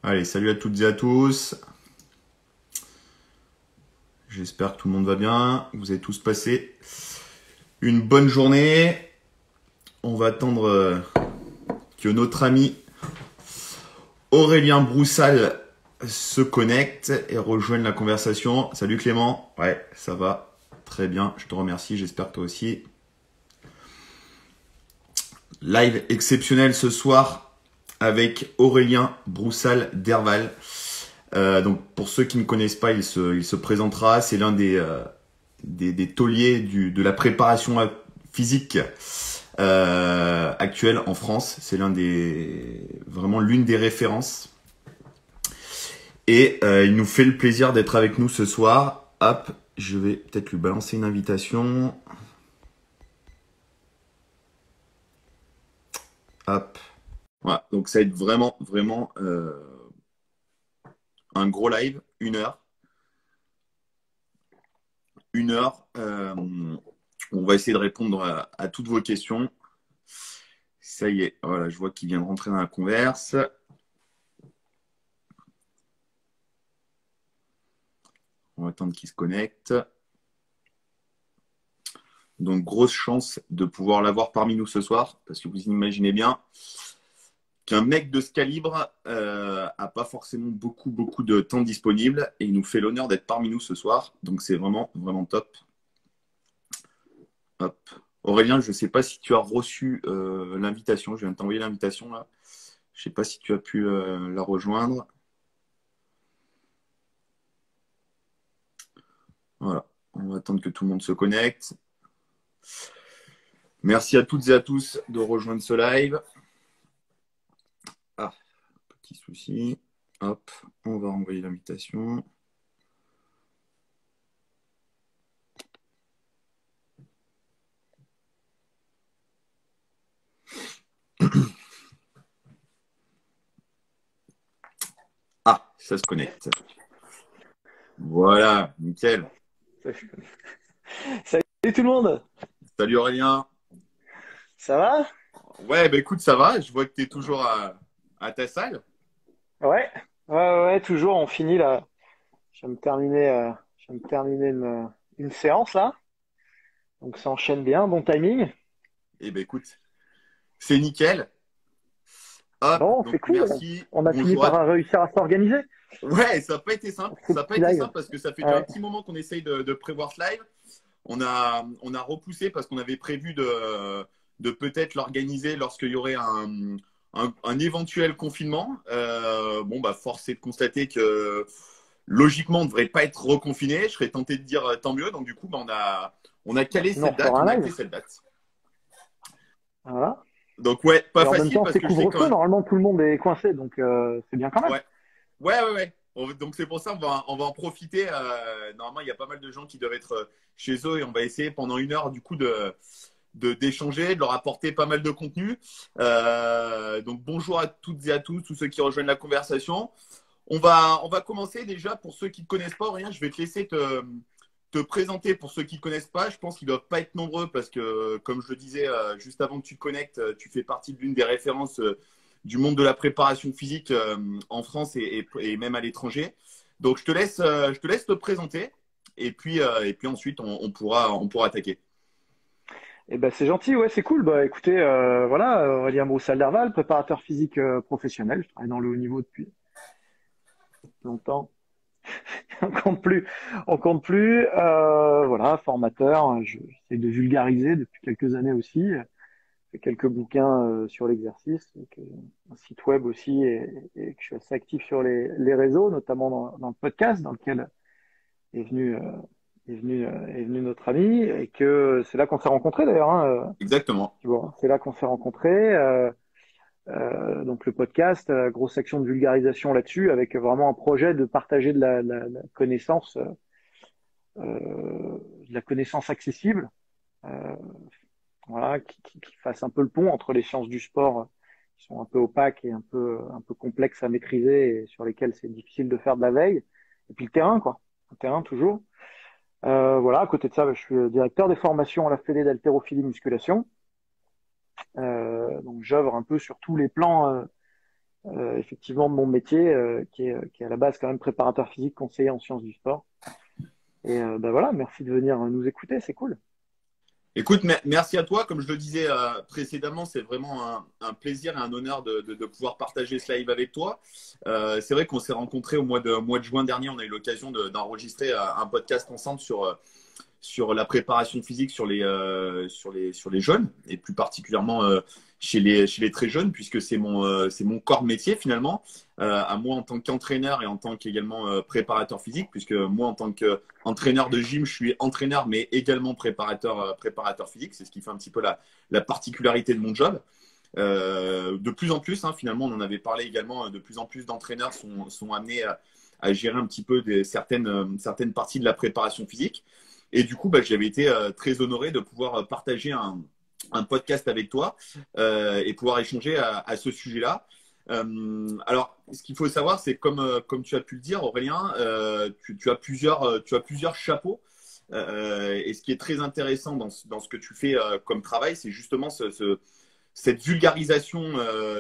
Allez, salut à toutes et à tous. J'espère que tout le monde va bien. Vous avez tous passé une bonne journée. On va attendre que notre ami Aurélien Broussal se connecte et rejoigne la conversation. Salut Clément. Ouais, ça va. Très bien. Je te remercie. J'espère que toi aussi. Live exceptionnel ce soir avec Aurélien Broussal d'Herval. Donc pour ceux qui ne connaissent pas, il se présentera. C'est l'un des tauliers de la préparation physique actuelle en France. C'est vraiment l'une des références. Et il nous fait le plaisir d'être avec nous ce soir. Hop, je vais peut-être lui balancer une invitation. Hop. Voilà, donc ça va être vraiment un gros live, 1 heure. 1 heure. On va essayer de répondre à toutes vos questions. Ça y est, voilà, je vois qu'il vient de rentrer dans la converse. On va attendre qu'il se connecte. Donc, grosse chance de pouvoir l'avoir parmi nous ce soir, parce que vous imaginez bien qu'un mec de ce calibre a pas forcément beaucoup de temps disponible et il nous fait l'honneur d'être parmi nous ce soir. Donc, c'est vraiment top. Hop. Aurélien, je ne sais pas si tu as reçu l'invitation. Je viens de t'envoyer l'invitation là. Je ne sais pas si tu as pu la rejoindre. Voilà. On va attendre que tout le monde se connecte. Merci à toutes et à tous de rejoindre ce live. Ah, petit souci. Hop, on va envoyer l'invitation. Ah, ça se connecte. Voilà, nickel. Salut tout le monde, Salut Aurélien. ça va? Ouais, bah écoute, ça va. Je vois que tu es toujours à ta salle. Ouais, ouais, toujours, on finit là. Je vais me terminer une séance là, donc ça enchaîne bien, bon timing. Eh ben écoute, c'est nickel. Hop, Bon, donc c'est cool, merci. on a fini Bonjour à par réussir à s'organiser Ouais, ça n'a pas été simple. pour ce Ça n'a pas petit été live. simple parce que ça fait déjà un Ouais, petit moment qu'on essaye de prévoir ce live. On a repoussé parce qu'on avait prévu de peut-être l'organiser lorsqu'il y aurait un éventuel confinement. Bon, bah, force est de constater que logiquement, on ne devrait pas être reconfiné. Je serais tenté de dire tant mieux. Donc, du coup, bah, on a bah, calé sinon on cette date, refera on a un acté live. cette date. Voilà. Donc, ouais, pas Et en même facile temps, parce c'est que je sais couvre-feu, quand. normalement tout le monde est coincé, donc c'est bien quand même. Ouais, ouais. Donc c'est pour ça on va en profiter. Normalement, il y a pas mal de gens qui doivent être chez eux et on va essayer pendant 1 heure du coup d'échanger, de leur apporter pas mal de contenu. Donc bonjour à toutes et à tous ceux qui rejoignent la conversation. On va commencer déjà pour ceux qui ne te connaissent pas, rien. Je vais te laisser te présenter pour ceux qui ne connaissent pas. Je pense qu'ils ne doivent pas être nombreux parce que, comme je le disais juste avant que tu te connectes, tu fais partie de l'une des références du monde de la préparation physique en France et même à l'étranger. Donc, je te laisse te présenter et puis ensuite, on pourra attaquer. Et ben c'est gentil, ouais, c'est cool. Bah écoutez, voilà, Aurélien Broussal-Derval, préparateur physique professionnel, je travaille dans le haut niveau depuis longtemps. On compte plus, on compte plus. Voilà, formateur. J'essaie de vulgariser depuis quelques années aussi. J'ai fait quelques bouquins sur l'exercice, donc, un site web aussi, et que je suis assez actif sur les réseaux, notamment dans le podcast, dans lequel est venu, est venu notre ami, et que c'est là qu'on s'est rencontrés d'ailleurs. Hein, Exactement. tu vois, c'est là qu'on s'est rencontrés. Donc le podcast, grosse action de vulgarisation là-dessus, avec vraiment un projet de partager de la connaissance. De la connaissance accessible, euh, voilà, qui fasse un peu le pont entre les sciences du sport qui sont un peu opaques et un peu complexes à maîtriser et sur lesquelles c'est difficile de faire de la veille, et puis le terrain, quoi. Le terrain toujours. Voilà, à côté de ça, je suis directeur des formations à la Fédé d'haltérophilie musculation. Donc j'œuvre un peu sur tous les plans effectivement de mon métier, qui est à la base quand même préparateur physique, conseiller en sciences du sport. Et ben voilà, merci de venir nous écouter, c'est cool. Écoute, merci à toi. Comme je le disais précédemment, c'est vraiment un plaisir et un honneur de pouvoir partager ce live avec toi. C'est vrai qu'on s'est rencontrés au mois de juin dernier. On a eu l'occasion d'enregistrer un podcast ensemble sur la préparation physique sur les jeunes et plus particulièrement chez les très jeunes, puisque c'est mon corps de métier finalement, à moi en tant qu'entraîneur et en tant qu'également préparateur physique, puisque moi en tant qu'entraîneur de gym, je suis entraîneur mais également préparateur physique. C'est ce qui fait un petit peu la particularité de mon job. De plus en plus, hein, finalement, on en avait parlé également, de plus en plus d'entraîneurs sont amenés à gérer un petit peu certaines parties de la préparation physique. Et du coup, bah, j'avais été très honoré de pouvoir partager un podcast avec toi et pouvoir échanger à ce sujet-là. Alors, ce qu'il faut savoir, c'est comme tu as pu le dire, Aurélien, tu as plusieurs chapeaux. Et ce qui est très intéressant dans ce que tu fais comme travail, c'est justement cette vulgarisation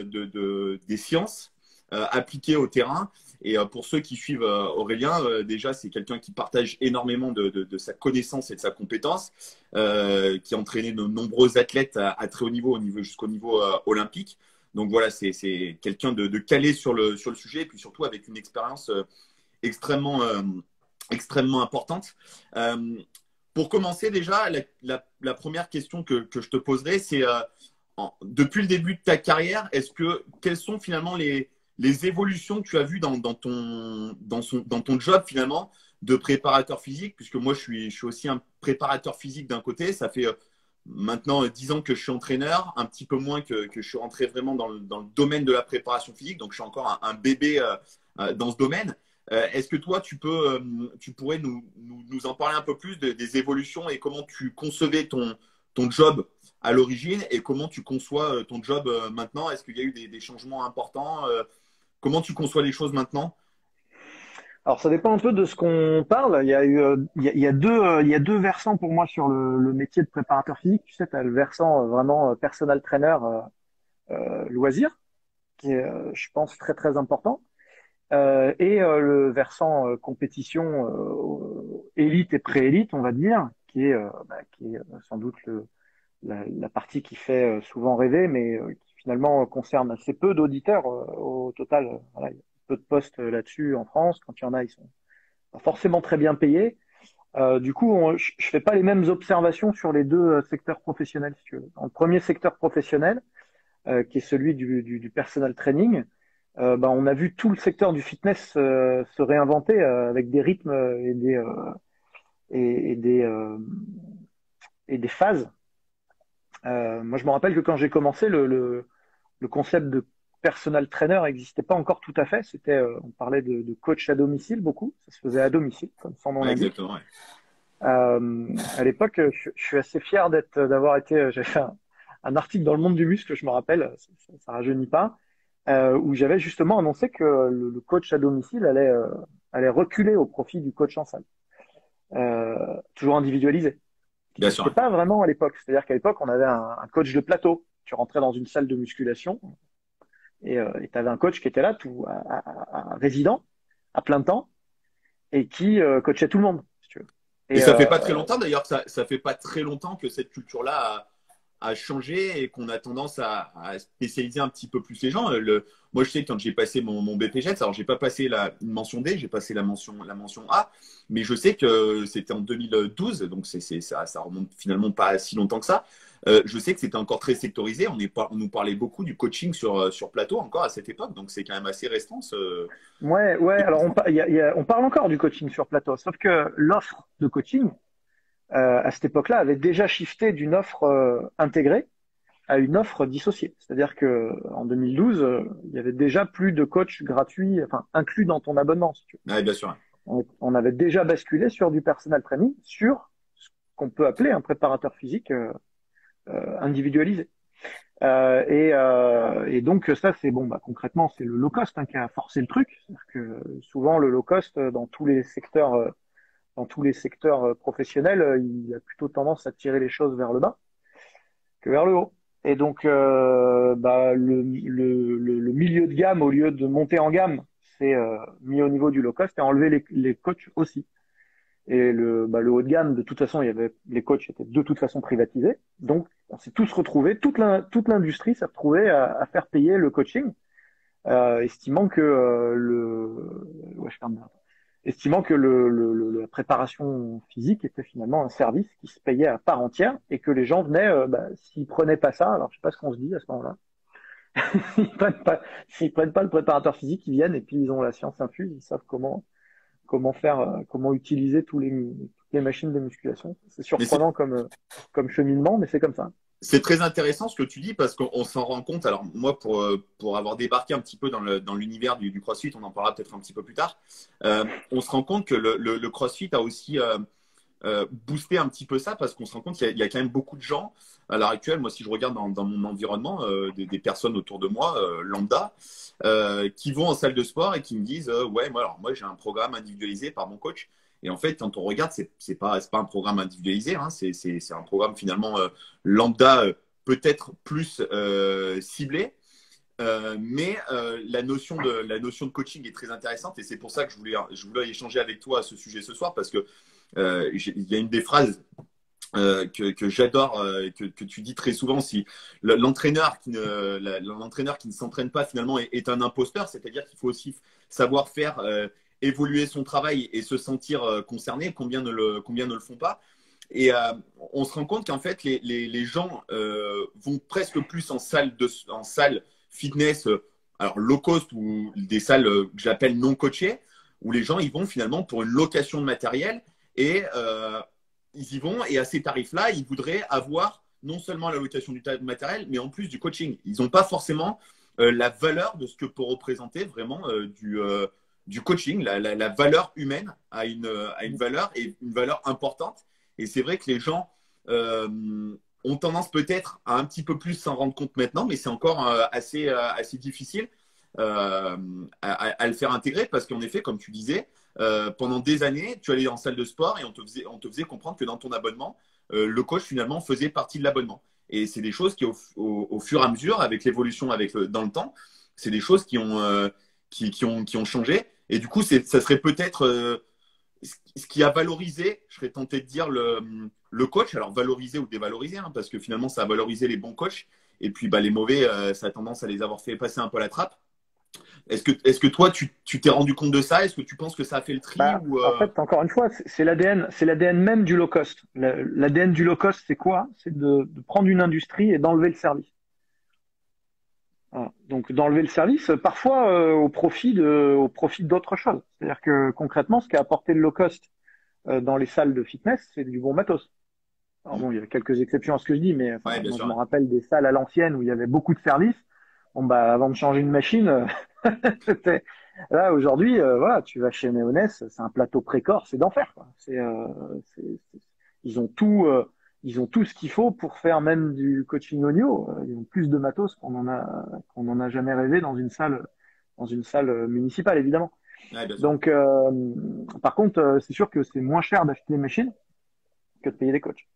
des sciences appliquées au terrain. Et pour ceux qui suivent Aurélien, déjà, c'est quelqu'un qui partage énormément de sa connaissance et de sa compétence, qui a entraîné de nombreux athlètes à très haut niveau, jusqu'au niveau olympique. Donc voilà, c'est quelqu'un de calé sur le sujet, et puis surtout avec une expérience extrêmement importante. Euh, pour commencer, déjà, la première question que je te poserai, c'est depuis le début de ta carrière, quelles sont finalement les évolutions que tu as vues dans ton job finalement de préparateur physique, puisque moi je suis aussi un préparateur physique d'un côté, ça fait maintenant 10 ans que je suis entraîneur, un petit peu moins que je suis rentré vraiment dans le domaine de la préparation physique, donc je suis encore un bébé dans ce domaine. Est-ce que toi, tu pourrais nous en parler un peu plus des évolutions et comment tu concevais ton job à l'origine et comment tu conçois ton job maintenant? Est-ce qu'il y a eu des changements importants? Comment tu conçois les choses maintenant? Alors ça dépend un peu de ce qu'on parle. Il y a eu, il y a deux versants pour moi sur le métier de préparateur physique. Tu sais, tu as le versant vraiment personal trainer loisir, qui est, je pense, très très important. Et le versant compétition élite et pré-élite, on va dire, qui est sans doute la partie qui fait souvent rêver, mais qui finalement concerne assez peu d'auditeurs au total. Voilà, il y a peu de postes là-dessus en France. Quand il y en a, ils sont pas forcément très bien payés. Du coup, je fais pas les mêmes observations sur les deux secteurs professionnels, si tu veux. Dans le premier secteur professionnel, qui est celui du personal training, on a vu tout le secteur du fitness se réinventer avec des rythmes et, et des, euh, et des phases. Moi, je me rappelle que quand j'ai commencé, le concept de personal trainer n'existait pas encore tout à fait. On parlait de coach à domicile beaucoup. Ça se faisait à domicile, comme son nom Ouais, l'indique. exactement. Ouais. À l'époque, je suis assez fier d'avoir été. J'ai fait un article dans le Monde du Muscle, je me rappelle, ça rajeunit pas, où j'avais justement annoncé que le coach à domicile allait reculer au profit du coach en salle, toujours individualisé, qui Bien sûr. n'existait Ouais. pas vraiment à l'époque. C'est-à-dire qu'à l'époque, on avait un coach de plateau. Tu rentrais dans une salle de musculation et tu avais un coach qui était là, à résident, à plein temps, et qui coachait tout le monde, si tu veux. Et Et ça fait pas très longtemps d'ailleurs, ça fait pas très longtemps que cette culture-là a changé et qu'on a tendance à spécialiser un petit peu plus les gens. Moi, je sais que quand j'ai passé mon BPJETS, alors j'ai pas passé une mention D, j'ai passé la mention A, mais je sais que c'était en 2012, donc ça remonte finalement pas si longtemps que ça. Je sais que c'était encore très sectorisé. On nous parlait beaucoup du coaching sur plateau encore à cette époque, donc c'est quand même assez récent. ouais, ouais. Alors on parle encore du coaching sur plateau, sauf que l'offre de coaching à cette époque-là avait déjà shifté d'une offre intégrée à une offre dissociée. C'est-à-dire que en 2012, il y avait déjà plus de coachs gratuits, enfin inclus dans ton abonnement, si tu veux. Ouais, bien sûr. On avait déjà basculé sur du personal training, sur ce qu'on peut appeler un préparateur physique individualisé. Et donc ça c'est bon, concrètement c'est le low cost qui a forcé le truc. C'est-à-dire que souvent le low cost dans tous les secteurs professionnels, il a plutôt tendance à tirer les choses vers le bas que vers le haut. Et donc, le milieu de gamme, au lieu de monter en gamme, c'est mis au niveau du low cost et enlever les coachs aussi. Et le haut de gamme, de toute façon, les coachs étaient de toute façon privatisés. Donc, on s'est tous retrouvés, toute l'industrie s'est retrouvée à faire payer le coaching, estimant que ouais, je ferme bien. Estimant que la préparation physique était finalement un service qui se payait à part entière et que les gens venaient, s'ils prenaient pas ça, alors je sais pas ce qu'on se dit à ce moment-là, s'ils prennent pas le préparateur physique, ils viennent et puis ils ont la science infuse, ils savent comment faire, comment utiliser toutes les machines de musculation. C'est Mais c'est surprenant comme cheminement, mais c'est comme ça. C'est très intéressant ce que tu dis parce qu'on s'en rend compte. Alors moi, pour avoir débarqué un petit peu dans l'univers du CrossFit, on en parlera peut-être un petit peu plus tard, on se rend compte que le CrossFit a aussi boosté un petit peu ça parce qu'on se rend compte qu'il y a quand même beaucoup de gens à l'heure actuelle. Moi, si je regarde dans mon environnement, des personnes autour de moi, lambda, qui vont en salle de sport et qui me disent ouais, moi j'ai un programme individualisé par mon coach. Et en fait, quand on regarde, c'est pas un programme individualisé, hein, c'est un programme finalement lambda, peut-être plus ciblé. Mais la notion de coaching est très intéressante et c'est pour ça que je voulais échanger avec toi à ce sujet ce soir parce que il y a une des phrases que j'adore, que tu dis très souvent, si l'entraîneur l'entraîneur qui ne s'entraîne pas finalement est un imposteur, c'est-à-dire qu'il faut aussi savoir faire évoluer son travail et se sentir concerné, combien ne le font pas. Et on se rend compte qu'en fait, les gens vont presque plus en salle fitness, alors low cost ou des salles que j'appelle non coachées, où les gens ils vont finalement pour une location de matériel et ils y vont et à ces tarifs-là, ils voudraient avoir non seulement la location du matériel, mais en plus du coaching. Ils n'ont pas forcément la valeur de ce que peut représenter vraiment du coaching. La valeur humaine a une valeur et une valeur importante. Et c'est vrai que les gens ont tendance peut-être à un petit peu plus s'en rendre compte maintenant, mais c'est encore assez difficile à le faire intégrer parce qu'en effet, comme tu disais, pendant des années, tu allais en salle de sport et on te faisait comprendre que dans ton abonnement, le coach finalement faisait partie de l'abonnement. Et c'est des choses qui, au fur et à mesure, avec l'évolution dans le temps, c'est des choses qui ont changé. Et du coup, ça serait peut-être ce qui a valorisé, je serais tenté de dire, le coach. Alors, valoriser ou dévaloriser, hein, parce que finalement, ça a valorisé les bons coachs. Et puis, les mauvais, ça a tendance à les avoir fait passer un peu à la trappe. Est-ce que toi, tu t'es rendu compte de ça? Est-ce que tu penses que ça a fait le tri ou En fait, encore une fois, c'est l'ADN même du low cost. L'ADN du low cost, c'est quoi? C'est de prendre une industrie et d'enlever le service. Voilà. Donc, d'enlever le service, parfois au profit d'autres choses. C'est-à-dire que concrètement, ce qu'a apporté le low cost dans les salles de fitness, c'est du bon matos. Alors bon, il y a quelques exceptions à ce que je dis, mais enfin, Ouais, bien moi, je sûr. me rappelle des salles à l'ancienne où il y avait beaucoup de services. Bon, avant de changer une machine, c'était là aujourd'hui, voilà, tu vas chez Neoness, c'est un plateau précore, c'est d'enfer, quoi. Ils ont tout ce qu'il faut pour faire même du coaching audio. Ils ont plus de matos qu'on en a jamais rêvé dans une salle municipale, évidemment. Ouais, bien sûr. Donc, par contre, c'est sûr que c'est moins cher d'acheter des machines que de payer des coachs.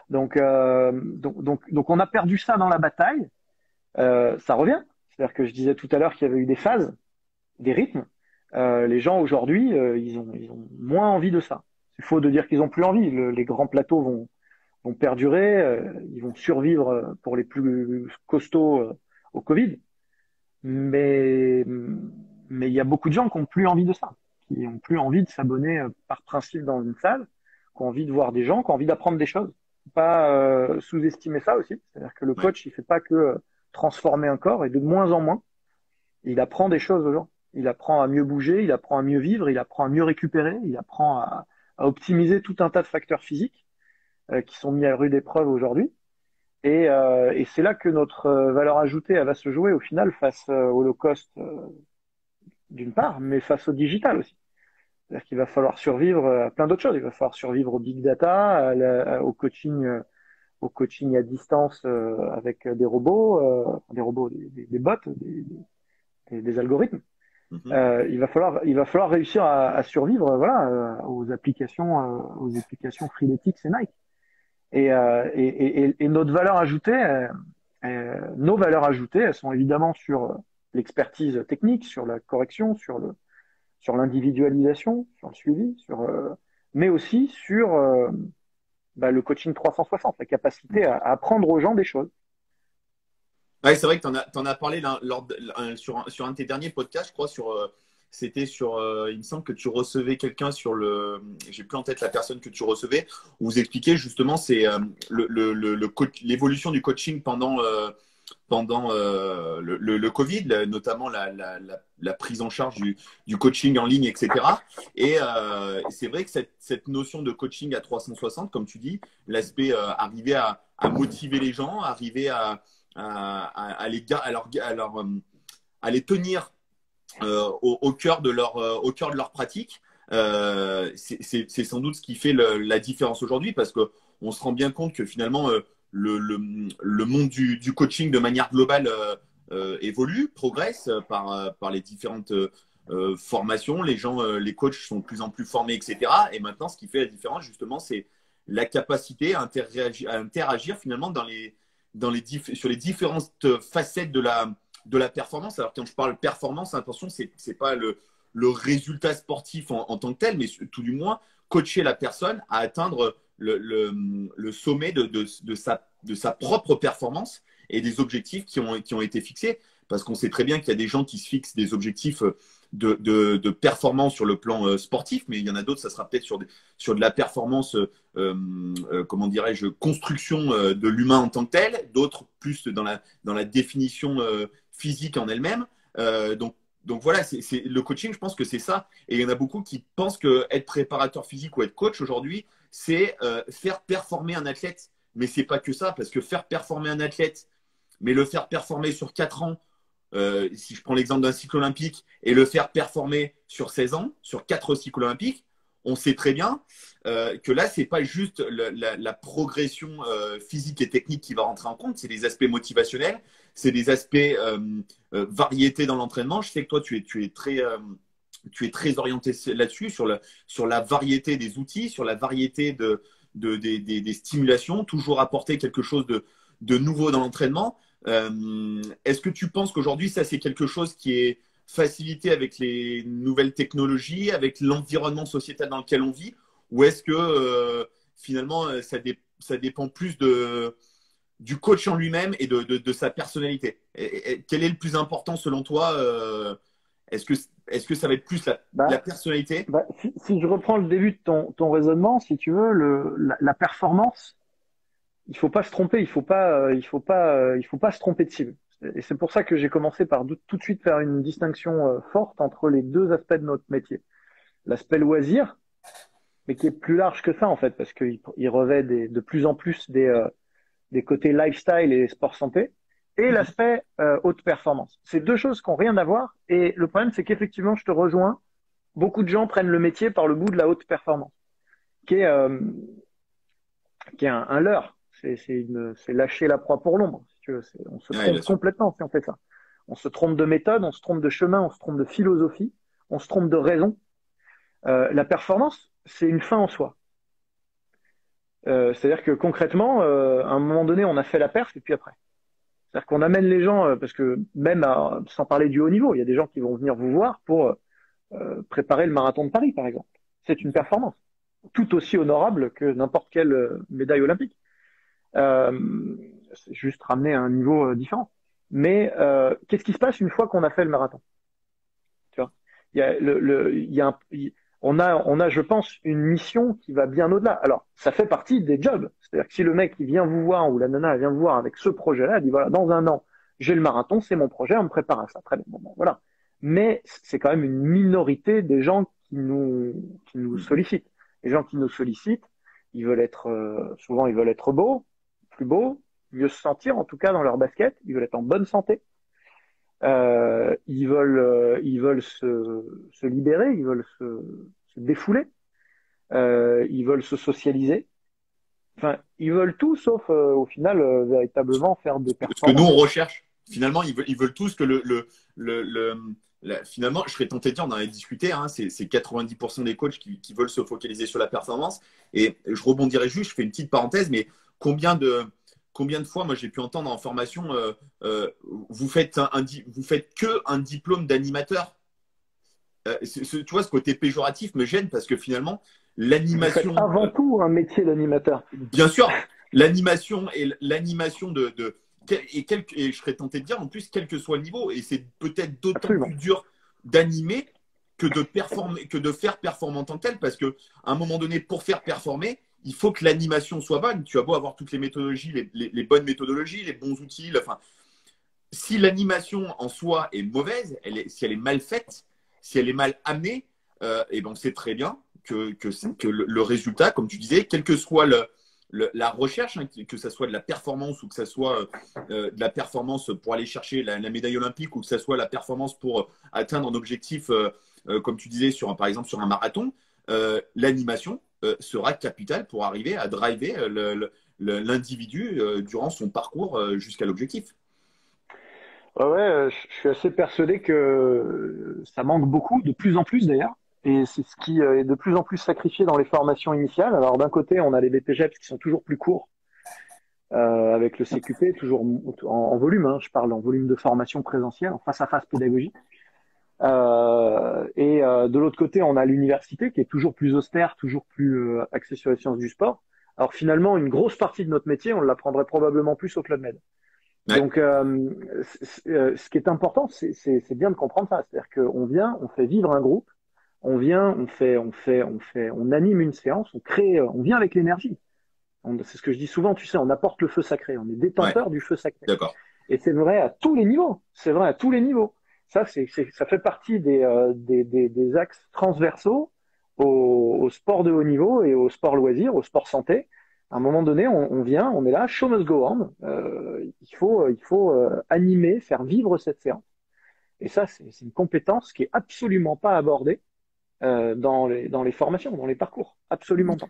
Donc, on a perdu ça dans la bataille. Ça revient. C'est-à-dire que je disais tout à l'heure qu'il y avait eu des phases, des rythmes. Les gens aujourd'hui, ils ont moins envie de ça. C'est faux de dire qu'ils ont plus envie. Les grands plateaux vont perdurer, ils vont survivre pour les plus costauds au Covid. Mais il y a beaucoup de gens qui ont plus envie de ça, qui ont plus envie de s'abonner par principe dans une salle, qui ont envie de voir des gens, qui ont envie d'apprendre des choses. Faut pas sous-estimer ça aussi. C'est-à-dire que le Ouais. coach, il fait pas que transformer un corps, et de moins en moins, il apprend des choses aux gens. Il apprend à mieux bouger, il apprend à mieux vivre, il apprend à mieux récupérer, il apprend à optimiser tout un tas de facteurs physiques qui sont mis à rude épreuve aujourd'hui. Et c'est là que notre valeur ajoutée elle va se jouer au final face au low cost d'une part, mais face au digital aussi. C'est-à-dire qu'il va falloir survivre à plein d'autres choses. Il va falloir survivre au big data, au coaching à distance avec des robots, des bots, des algorithmes. Mhm. Il va falloir réussir à survivre, voilà, aux applications Freeletics et Nike. Et notre valeur ajoutée, Nos valeurs ajoutées, elles sont évidemment sur l'expertise technique, sur la correction, sur l'individualisation, sur le suivi, mais aussi sur le coaching 360, la capacité à apprendre aux gens des choses. Ouais, c'est vrai que tu en as parlé sur un de tes derniers podcasts, je crois, c'était sur, il me semble que tu recevais quelqu'un j'ai plus en tête la personne que tu recevais, où vous expliquez justement c'est l'évolution du coaching pendant le Covid, notamment la prise en charge du coaching en ligne, etc. Et c'est vrai que cette notion de coaching à 360, comme tu dis, l'aspect arriver à motiver les gens, arriver à les tenir au cœur de leur pratique, c'est sans doute ce qui fait la différence aujourd'hui, parce qu'on se rend bien compte que finalement le monde du coaching de manière globale évolue, progresse par les différentes formations. Les coachs sont de plus en plus formés, etc. Et maintenant, ce qui fait la différence, justement, c'est la capacité à interagir finalement sur les différentes facettes de la performance. Alors, quand je parle performance, attention, c'est pas le résultat sportif en tant que tel, mais tout du moins coacher la personne à atteindre le sommet de sa propre performance et des objectifs qui ont été fixés. Parce qu'on sait très bien qu'il y a des gens qui se fixent des objectifs de performance sur le plan sportif, mais il y en a d'autres, ça sera peut-être sur de la performance, comment dirais-je, construction de l'humain en tant que tel, d'autres plus dans la définition physique en elle-même. Donc voilà, le coaching, je pense que c'est ça. Et il y en a beaucoup qui pensent que être préparateur physique ou être coach aujourd'hui, c'est faire performer un athlète. Mais c'est pas que ça, parce que faire performer un athlète, mais le faire performer sur 4 ans, si je prends l'exemple d'un cycle olympique, et le faire performer sur 16 ans, sur 4 cycles olympiques, on sait très bien que là, c'est pas juste la progression physique et technique qui va rentrer en compte, c'est des aspects motivationnels, c'est des aspects variété dans l'entraînement. Je sais que toi, tu es très orienté là-dessus, sur la variété des outils, sur la variété des stimulations, toujours apporter quelque chose de nouveau dans l'entraînement. Est-ce que tu penses qu'aujourd'hui, ça, c'est quelque chose qui est facilité avec les nouvelles technologies, avec l'environnement sociétal dans lequel on vit, ou est-ce que finalement, ça dépend plus du coach en lui-même et de sa personnalité? Quel est le plus important selon toi? Est-ce que ça va être plus la personnalité? Si je reprends le début de ton raisonnement, si tu veux, la performance, il faut pas se tromper, il faut pas se tromper de cible. Et c'est pour ça que j'ai commencé par tout de suite faire une distinction forte entre les deux aspects de notre métier. L'aspect loisir, mais qui est plus large que ça en fait, parce qu'il revêt de plus en plus des côtés lifestyle et sport santé, et l'aspect haute performance. C'est deux choses qui n'ont rien à voir, et le problème c'est qu'effectivement, je te rejoins, beaucoup de gens prennent le métier par le bout de la haute performance, qui est un leurre. C'est lâcher la proie pour l'ombre, si tu veux. On se trompe complètement si on fait ça. On se trompe de méthode, on se trompe de chemin, on se trompe de philosophie, on se trompe de raison. La performance, c'est une fin en soi. C'est-à-dire que concrètement, à un moment donné, on a fait la perf et puis après. C'est-à-dire qu'on amène les gens, parce que même sans parler du haut niveau, il y a des gens qui vont venir vous voir pour préparer le marathon de Paris, par exemple. C'est une performance, tout aussi honorable que n'importe quelle médaille olympique. C'est juste ramener à un niveau différent. Mais qu'est-ce qui se passe une fois qu'on a fait le marathon? Tu vois, on a, je pense, une mission qui va bien au-delà. Alors, ça fait partie des jobs. C'est-à-dire que si le mec il vient vous voir ou la nana elle vient vous voir avec ce projet-là, elle dit voilà, dans 1 an, j'ai le marathon, c'est mon projet, on me prépare à ça. Très bien, bon, voilà. Mais c'est quand même une minorité des gens qui nous sollicitent. Les gens qui nous sollicitent, ils veulent souvent ils veulent être beaux, plus beaux, mieux se sentir en tout cas dans leur basket, ils veulent être en bonne santé. Ils veulent se libérer, ils veulent se défouler, ils veulent se socialiser. Enfin, ils veulent tout sauf au final véritablement faire des performances. Ce que nous on recherche. Finalement, ils veulent tous que finalement, je serais tenté de dire, on en avait discuté, hein, c'est 90% des coachs qui veulent se focaliser sur la performance. Et je rebondirai juste, je fais une petite parenthèse, mais combien combien de fois, moi, j'ai pu entendre en formation, vous faites vous faites que un diplôme d'animateur. Tu vois, ce côté péjoratif me gêne parce que finalement, Vous faites l'animation, avant tout un métier d'animateur. bien sûr, l'animation et l'animation et je serais tenté de dire en plus, quel que soit le niveau, et c'est peut-être d'autant Absolument. plus dur d'animer que de performer, que de faire performer en tant que tel, parce que à un moment donné, pour faire performer, il faut que l'animation soit bonne. Tu as beau avoir toutes les méthodologies, les bonnes méthodologies, les bons outils, enfin, si l'animation en soi est mauvaise, si elle est mal faite, si elle est mal amenée, et ben on sait très bien que le résultat, comme tu disais, quel que soit la recherche, hein, que ce soit de la performance ou que ce soit de la performance pour aller chercher la médaille olympique ou que ce soit la performance pour atteindre un objectif, comme tu disais, par exemple sur un marathon, l'animation sera capitale pour arriver à driver l'individu durant son parcours jusqu'à l'objectif. Ouais, ouais, je suis assez persuadé que ça manque beaucoup, de plus en plus d'ailleurs. Et c'est ce qui est de plus en plus sacrifié dans les formations initiales. Alors d'un côté, on a les BPGEPS qui sont toujours plus courts avec le CQP, toujours en volume, hein, je parle en volume de formation présentielle, en face à face pédagogie. De l'autre côté, on a l'université qui est toujours plus austère, toujours plus axée sur les sciences du sport. Alors finalement, une grosse partie de notre métier, on l'apprendrait probablement plus au Club Med. Ouais. Donc, ce qui est important, c'est bien de comprendre ça. C'est-à-dire qu'on vient, on fait vivre un groupe, on vient, on anime une séance, on crée, on vient avec l'énergie. C'est ce que je dis souvent, tu sais, on apporte le feu sacré, on est Ouais, détenteur du feu sacré. d'accord. Et c'est vrai à tous les niveaux. C'est vrai à tous les niveaux. Ça, ça fait partie des axes transversaux au sport de haut niveau et au sport loisir, au sport santé. À un moment donné, on vient, on est là, show must go on. Il faut animer, faire vivre cette séance. Et ça, c'est une compétence qui est absolument pas abordée dans les formations, dans les parcours. Absolument pas.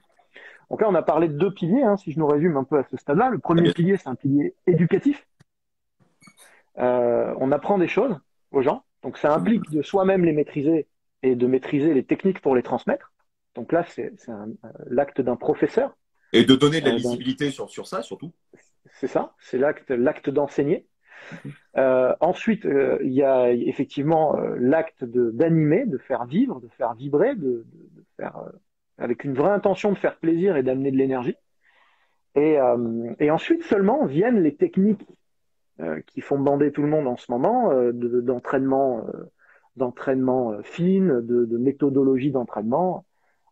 Donc là, on a parlé de deux piliers, hein, si je nous résume un peu à ce stade-là. Le Très premier bien. pilier, c'est un pilier éducatif. On apprend des choses aux gens. Donc ça implique de soi-même les maîtriser et de maîtriser les techniques pour les transmettre. Donc là, c'est l'acte d'un professeur. Et de donner de la Donc, lisibilité sur ça, surtout. c'est ça, c'est l'acte d'enseigner. Ensuite, il y a effectivement l'acte d'animer, de faire vivre, de faire vibrer, de faire avec une vraie intention de faire plaisir et d'amener de l'énergie. Et ensuite seulement viennent les techniques qui font bander tout le monde en ce moment, d'entraînement fine, de méthodologie d'entraînement,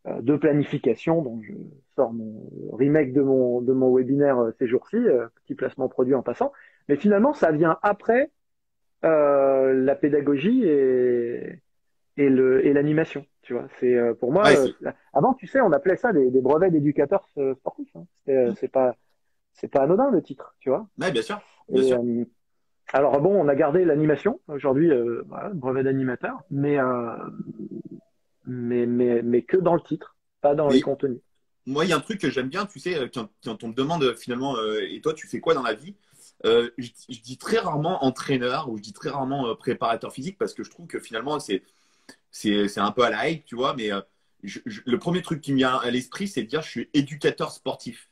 de planification. Donc je sors mon remake de mon webinaire ces jours-ci, petit placement produit en passant. Mais finalement, ça vient après la pédagogie et l'animation. Tu vois, c'est pour moi. Ouais, Avant, tu sais, on appelait ça des brevets d'éducateurs sportifs. Hein. C'est pas anodin le titre, tu vois. ouais, bien sûr. Bien Et sûr. alors bon, on a gardé l'animation aujourd'hui, voilà, brevet d'animateur, mais que dans le titre, pas dans les Mais contenus. moi, il y a un truc que j'aime bien, tu sais, quand on me demande finalement, et toi, tu fais quoi dans la vie? Je dis très rarement entraîneur ou je dis très rarement préparateur physique parce que je trouve que finalement, c'est un peu à la hype, tu vois. Mais le premier truc qui me vient à l'esprit, c'est de dire je suis éducateur sportif.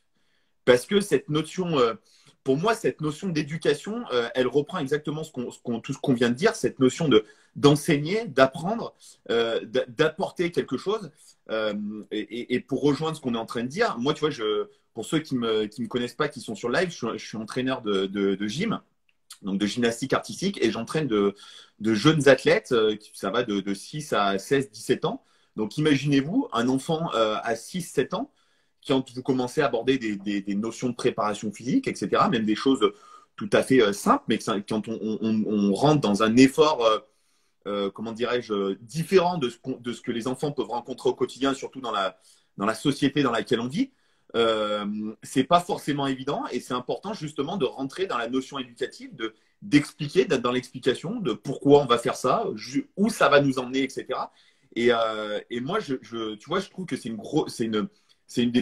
Parce que cette notion, pour moi, cette notion d'éducation, elle reprend exactement tout ce qu'on vient de dire, cette notion d'enseigner, d'apprendre, d'apporter quelque chose. Et pour rejoindre ce qu'on est en train de dire, moi, tu vois, pour ceux qui me connaissent pas, qui sont sur live, je suis entraîneur de gym, donc de gymnastique artistique, et j'entraîne de jeunes athlètes, ça va de 6 à 16, 17 ans. Donc imaginez-vous un enfant à 6, 7 ans quand vous commencez à aborder des notions de préparation physique, etc., même des choses tout à fait simples, mais quand on rentre dans un effort, comment dirais-je, différent de ce que les enfants peuvent rencontrer au quotidien, surtout dans la société dans laquelle on vit, c'est pas forcément évident et c'est important justement de rentrer dans la notion éducative, d'expliquer, d'être dans l'explication de pourquoi on va faire ça, où ça va nous emmener, etc. Et moi, tu vois, je trouve que c'est une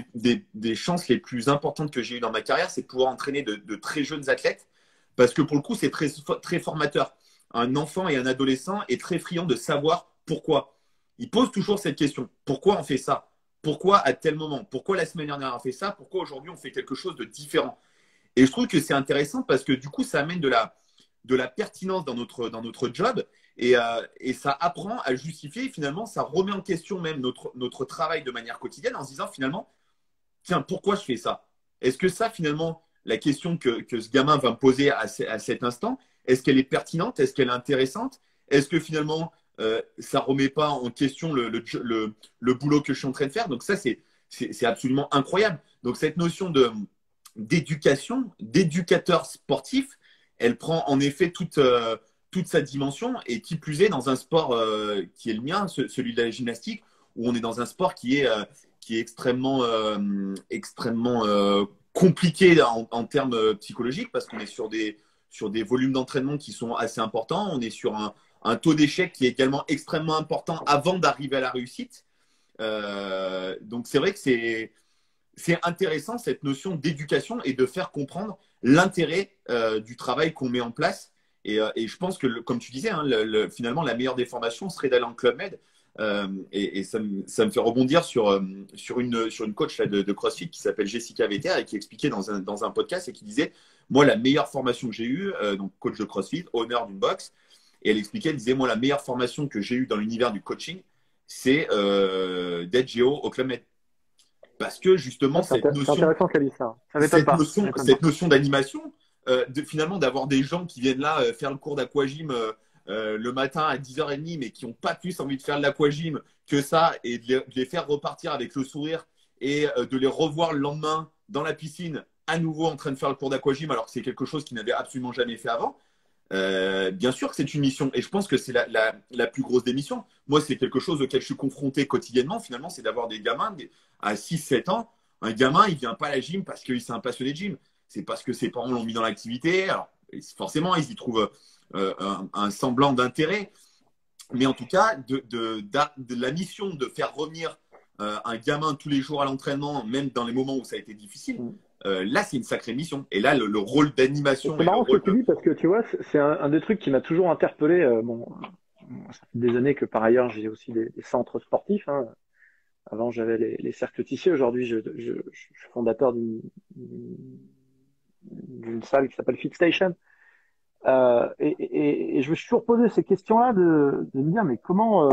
des chances les plus importantes que j'ai eues dans ma carrière, c'est de pouvoir entraîner de très jeunes athlètes parce que pour le coup, c'est très, très formateur. Un enfant et un adolescent est très friand de savoir pourquoi. Il pose toujours cette question. Pourquoi on fait ça? Pourquoi à tel moment? Pourquoi la semaine dernière on a fait ça? Pourquoi aujourd'hui on fait quelque chose de différent? Et je trouve que c'est intéressant parce que du coup, ça amène de la pertinence dans notre job et ça apprend à justifier. Finalement, ça remet en question même notre travail de manière quotidienne en se disant finalement, tiens, pourquoi je fais ça? Est-ce que ça, finalement, la question que ce gamin va me poser à cet instant, est-ce qu'elle est pertinente? Est-ce qu'elle est intéressante? Est-ce que finalement, ça ne remet pas en question le boulot que je suis en train de faire? Donc ça, c'est absolument incroyable. Donc cette notion d'éducation, d'éducateur sportif, elle prend en effet toute sa dimension et qui plus est dans un sport qui est le mien, celui de la gymnastique, où on est dans un sport qui est extrêmement compliqué en termes psychologiques parce qu'on est sur des volumes d'entraînement qui sont assez importants. On est sur un taux d'échec qui est également extrêmement important avant d'arriver à la réussite. Donc c'est vrai que c'est intéressant cette notion d'éducation et de faire comprendre l'intérêt du travail qu'on met en place. Et je pense que, comme tu disais, hein, finalement, la meilleure des formations serait d'aller en Club Med. Et ça me fait rebondir sur une coach là, de CrossFit qui s'appelle Jessica Vetter et qui expliquait dans un podcast et qui disait, moi, la meilleure formation que j'ai eue, donc coach de CrossFit, honneur d'une boxe, et elle expliquait, elle disait, moi, la meilleure formation que j'ai eue dans l'univers du coaching, c'est d'être GO au Club Med. Parce que justement, Ah, c'est intéressant qu'elle dise ça. Ça m'étonne pas. Ça m'étonne cette pas. notion d'animation, finalement d'avoir des gens qui viennent là faire le cours d'aquagym le matin à 10h30, mais qui n'ont pas plus envie de faire de l'aquagym que ça, et de les faire repartir avec le sourire et de les revoir le lendemain dans la piscine, à nouveau en train de faire le cours d'aquagym, alors que c'est quelque chose qu'ils n'avaient absolument jamais fait avant. Bien sûr que c'est une mission et je pense que c'est la plus grosse des missions. Moi, c'est quelque chose auquel je suis confronté quotidiennement. Finalement, c'est d'avoir des gamins à 6-7 ans. Un gamin, il vient pas à la gym parce qu'il s'est un passionné de gym. C'est parce que ses parents l'ont mis dans l'activité. Alors, forcément, ils y trouvent un semblant d'intérêt. Mais en tout cas, de la mission de faire revenir un gamin tous les jours à l'entraînement, même dans les moments où ça a été difficile, Mm. là, c'est une sacrée mission. Et là, le rôle d'animation C'est et le marrant ce que rôle tu dis parce que tu vois, c'est un des trucs qui m'a toujours interpellé. Bon, ça fait des années que par ailleurs j'ai aussi des centres sportifs. Hein. Avant j'avais les cercles tissés. Aujourd'hui, je suis fondateur d'une salle qui s'appelle Fit Station. Et je me suis toujours posé ces questions-là de me dire mais comment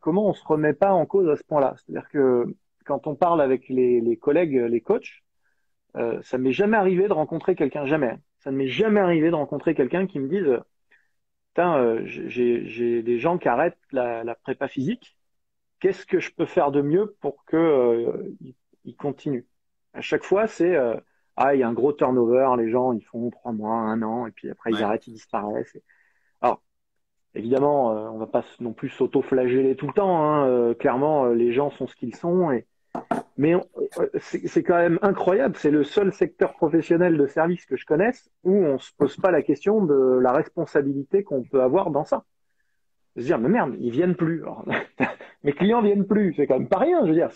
on se remet pas en cause à ce point-là? C'est-à-dire que quand on parle avec les collègues, les coachs, ça m'est jamais arrivé de rencontrer quelqu'un, jamais. Ça ne m'est jamais arrivé de rencontrer quelqu'un qui me dise, putain, j'ai des gens qui arrêtent la prépa physique. Qu'est-ce que je peux faire de mieux pour que ils continuent? À chaque fois, c'est ah, il y a un gros turnover, les gens ils font 3 mois, un an, et puis après ils ouais. arrêtent, ils disparaissent. Alors évidemment, on va pas non plus s'auto-flageller tout le temps. Hein. Clairement, les gens sont ce qu'ils sont, mais c'est quand même incroyable. C'est le seul secteur professionnel de service que je connaisse où on se pose pas la question de la responsabilité qu'on peut avoir dans ça. Se dire, mais merde, ils viennent plus. Alors, mes clients viennent plus. C'est quand même pas rien. Je veux dire,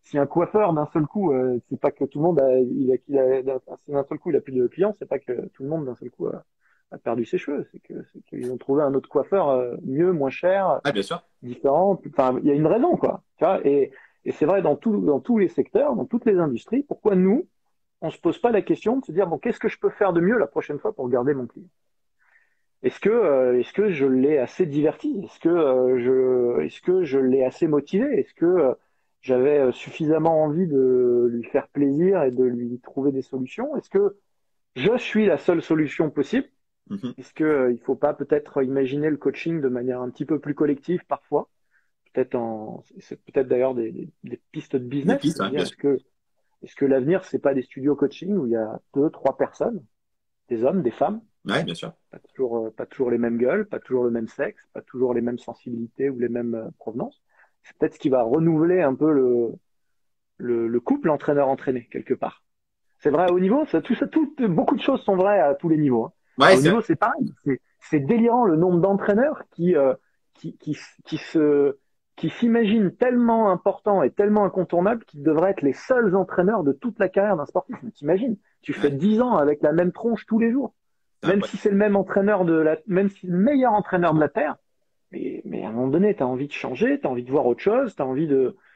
si un coiffeur d'un seul coup, c'est pas que tout le monde si d'un seul coup il a plus de clients, c'est pas que tout le monde d'un seul coup a perdu ses cheveux. C'est qu'ils ont trouvé un autre coiffeur mieux, moins cher, Ah, bien sûr. différent. Enfin, il y a une raison, quoi. Tu vois, et c'est vrai dans tous les secteurs, dans toutes les industries. Pourquoi nous, on se pose pas la question de se dire, bon, qu'est-ce que je peux faire de mieux la prochaine fois pour garder mon client? Est-ce que je l'ai assez diverti? Est-ce que je l'ai assez motivé? Est-ce que j'avais suffisamment envie de lui faire plaisir et de lui trouver des solutions? Est-ce que je suis la seule solution possible? Mhm. Est-ce que il faut pas peut-être imaginer le coaching de manière un petit peu plus collective parfois? C'est peut-être d'ailleurs des pistes de Des business. pistes, ouais, bien sûr. Est-ce que l'avenir c'est pas des studios coaching où il y a deux, trois personnes, des hommes, des femmes? Ouais, bien sûr. Pas toujours les mêmes gueules, pas toujours le même sexe, pas toujours les mêmes sensibilités ou les mêmes provenances. C'est peut-être ce qui va renouveler un peu le couple entraîneur-entraîné, quelque part. C'est vrai à haut niveau, beaucoup de choses sont vraies à tous les niveaux. Hein. À Ouais, haut niveau, c'est pareil. C'est délirant le nombre d'entraîneurs qui, qui, qui se, qui s'imaginent tellement importants et tellement incontournables qu'ils devraient être les seuls entraîneurs de toute la carrière d'un sportif. Mais t'imagines, tu fais ouais, 10 ans avec la même tronche tous les jours. c'est Même si incroyable. c'est le même entraîneur même si c'est le meilleur entraîneur de la Terre, mais à un moment donné, tu as envie de changer, tu as envie de voir autre chose, tu as envie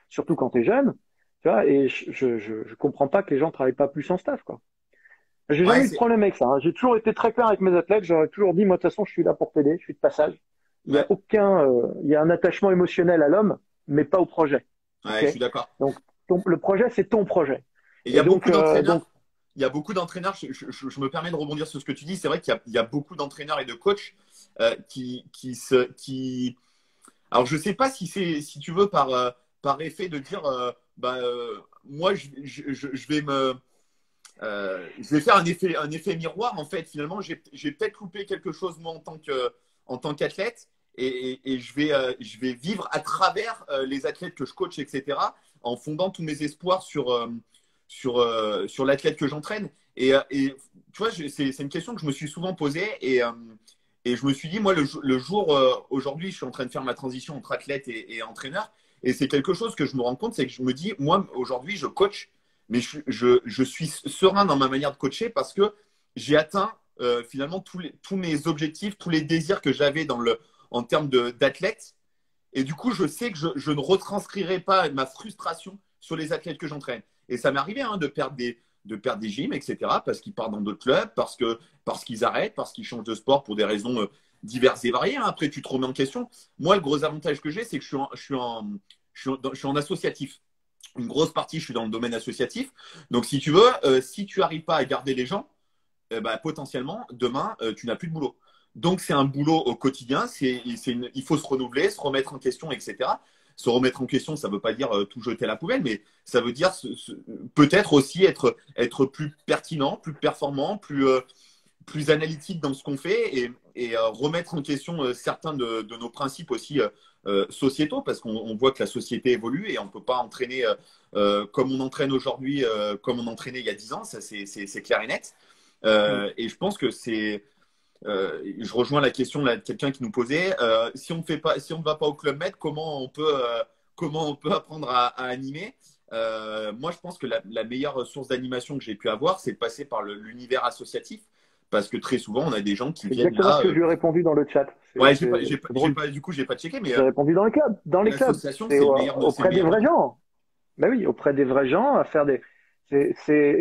surtout quand tu es jeune, tu vois, et je comprends pas que les gens travaillent pas plus en staff, quoi. J'ai Ouais, jamais eu de problème avec ça, hein. J'ai toujours été très clair avec mes athlètes. J'aurais toujours dit, moi, de toute façon, je suis là pour t'aider. Je suis de passage. ouais, Il y a un attachement émotionnel à l'homme, mais pas au projet. ouais, OK? je suis d'accord. Donc, le projet, c'est ton projet. Et il y Et a beaucoup donc, d'entraîneurs. Il y a beaucoup d'entraîneurs. Je me permets de rebondir sur ce que tu dis. C'est vrai qu'il y a beaucoup d'entraîneurs et de coachs qui. Alors, je sais pas si c'est, si tu veux, par effet de dire, moi, je vais faire un effet miroir. En fait, finalement, j'ai peut-être loupé quelque chose moi en tant qu'athlète, et je vais vivre à travers les athlètes que je coach, etc., en fondant tous mes espoirs sur l'athlète que j'entraîne. Et tu vois, c'est une question que je me suis souvent posée, et je me suis dit, moi, le jour aujourd'hui, je suis en train de faire ma transition entre athlète et entraîneur, et c'est quelque chose que je me rends compte, c'est que je me dis, moi, aujourd'hui, je coach, mais je suis serein dans ma manière de coacher parce que j'ai atteint finalement tous mes objectifs, tous les désirs que j'avais en termes d'athlète. Et du coup, je sais que je ne retranscrirai pas ma frustration sur les athlètes que j'entraîne. Et ça m'est arrivé hein, de perdre des gyms, etc., parce qu'ils partent dans d'autres clubs, parce qu'ils arrêtent, parce qu'ils changent de sport pour des raisons diverses et variées, hein. Après, tu te remets en question. Moi, le gros avantage que j'ai, c'est que je suis en associatif. Une grosse partie, je suis dans le domaine associatif. Donc, si tu veux, si tu n'arrives pas à garder les gens, potentiellement, demain, tu n'as plus de boulot. Donc, c'est un boulot au quotidien. Il faut se renouveler, se remettre en question, etc. Se remettre en question, ça ne veut pas dire tout jeter à la poubelle, mais ça veut dire peut-être aussi être plus pertinent, plus performant, plus analytique dans ce qu'on fait, et remettre en question certains de nos principes aussi sociétaux, parce qu'on voit que la société évolue et on ne peut pas entraîner comme on entraîne aujourd'hui, comme on entraînait il y a 10 ans, ça c'est clair et net. Et je pense que je rejoins la question là, de quelqu'un qui nous posait, si on ne va pas au Club Med, comment on peut apprendre à animer. Moi, je pense que la meilleure source d'animation que j'ai pu avoir, c'est de passer par l'univers associatif, parce que très souvent, on a des gens qui c'est viennent exactement ce là. que je lui ai répondu dans le chat. Ouais, C'est drôle. du coup, j'ai pas checké, mais J'ai répondu dans les clubs. Dans les clubs. l'association, C'est c'est le auprès des meilleur vrais moyen. gens. Ben oui, auprès des vrais gens, à faire des. Et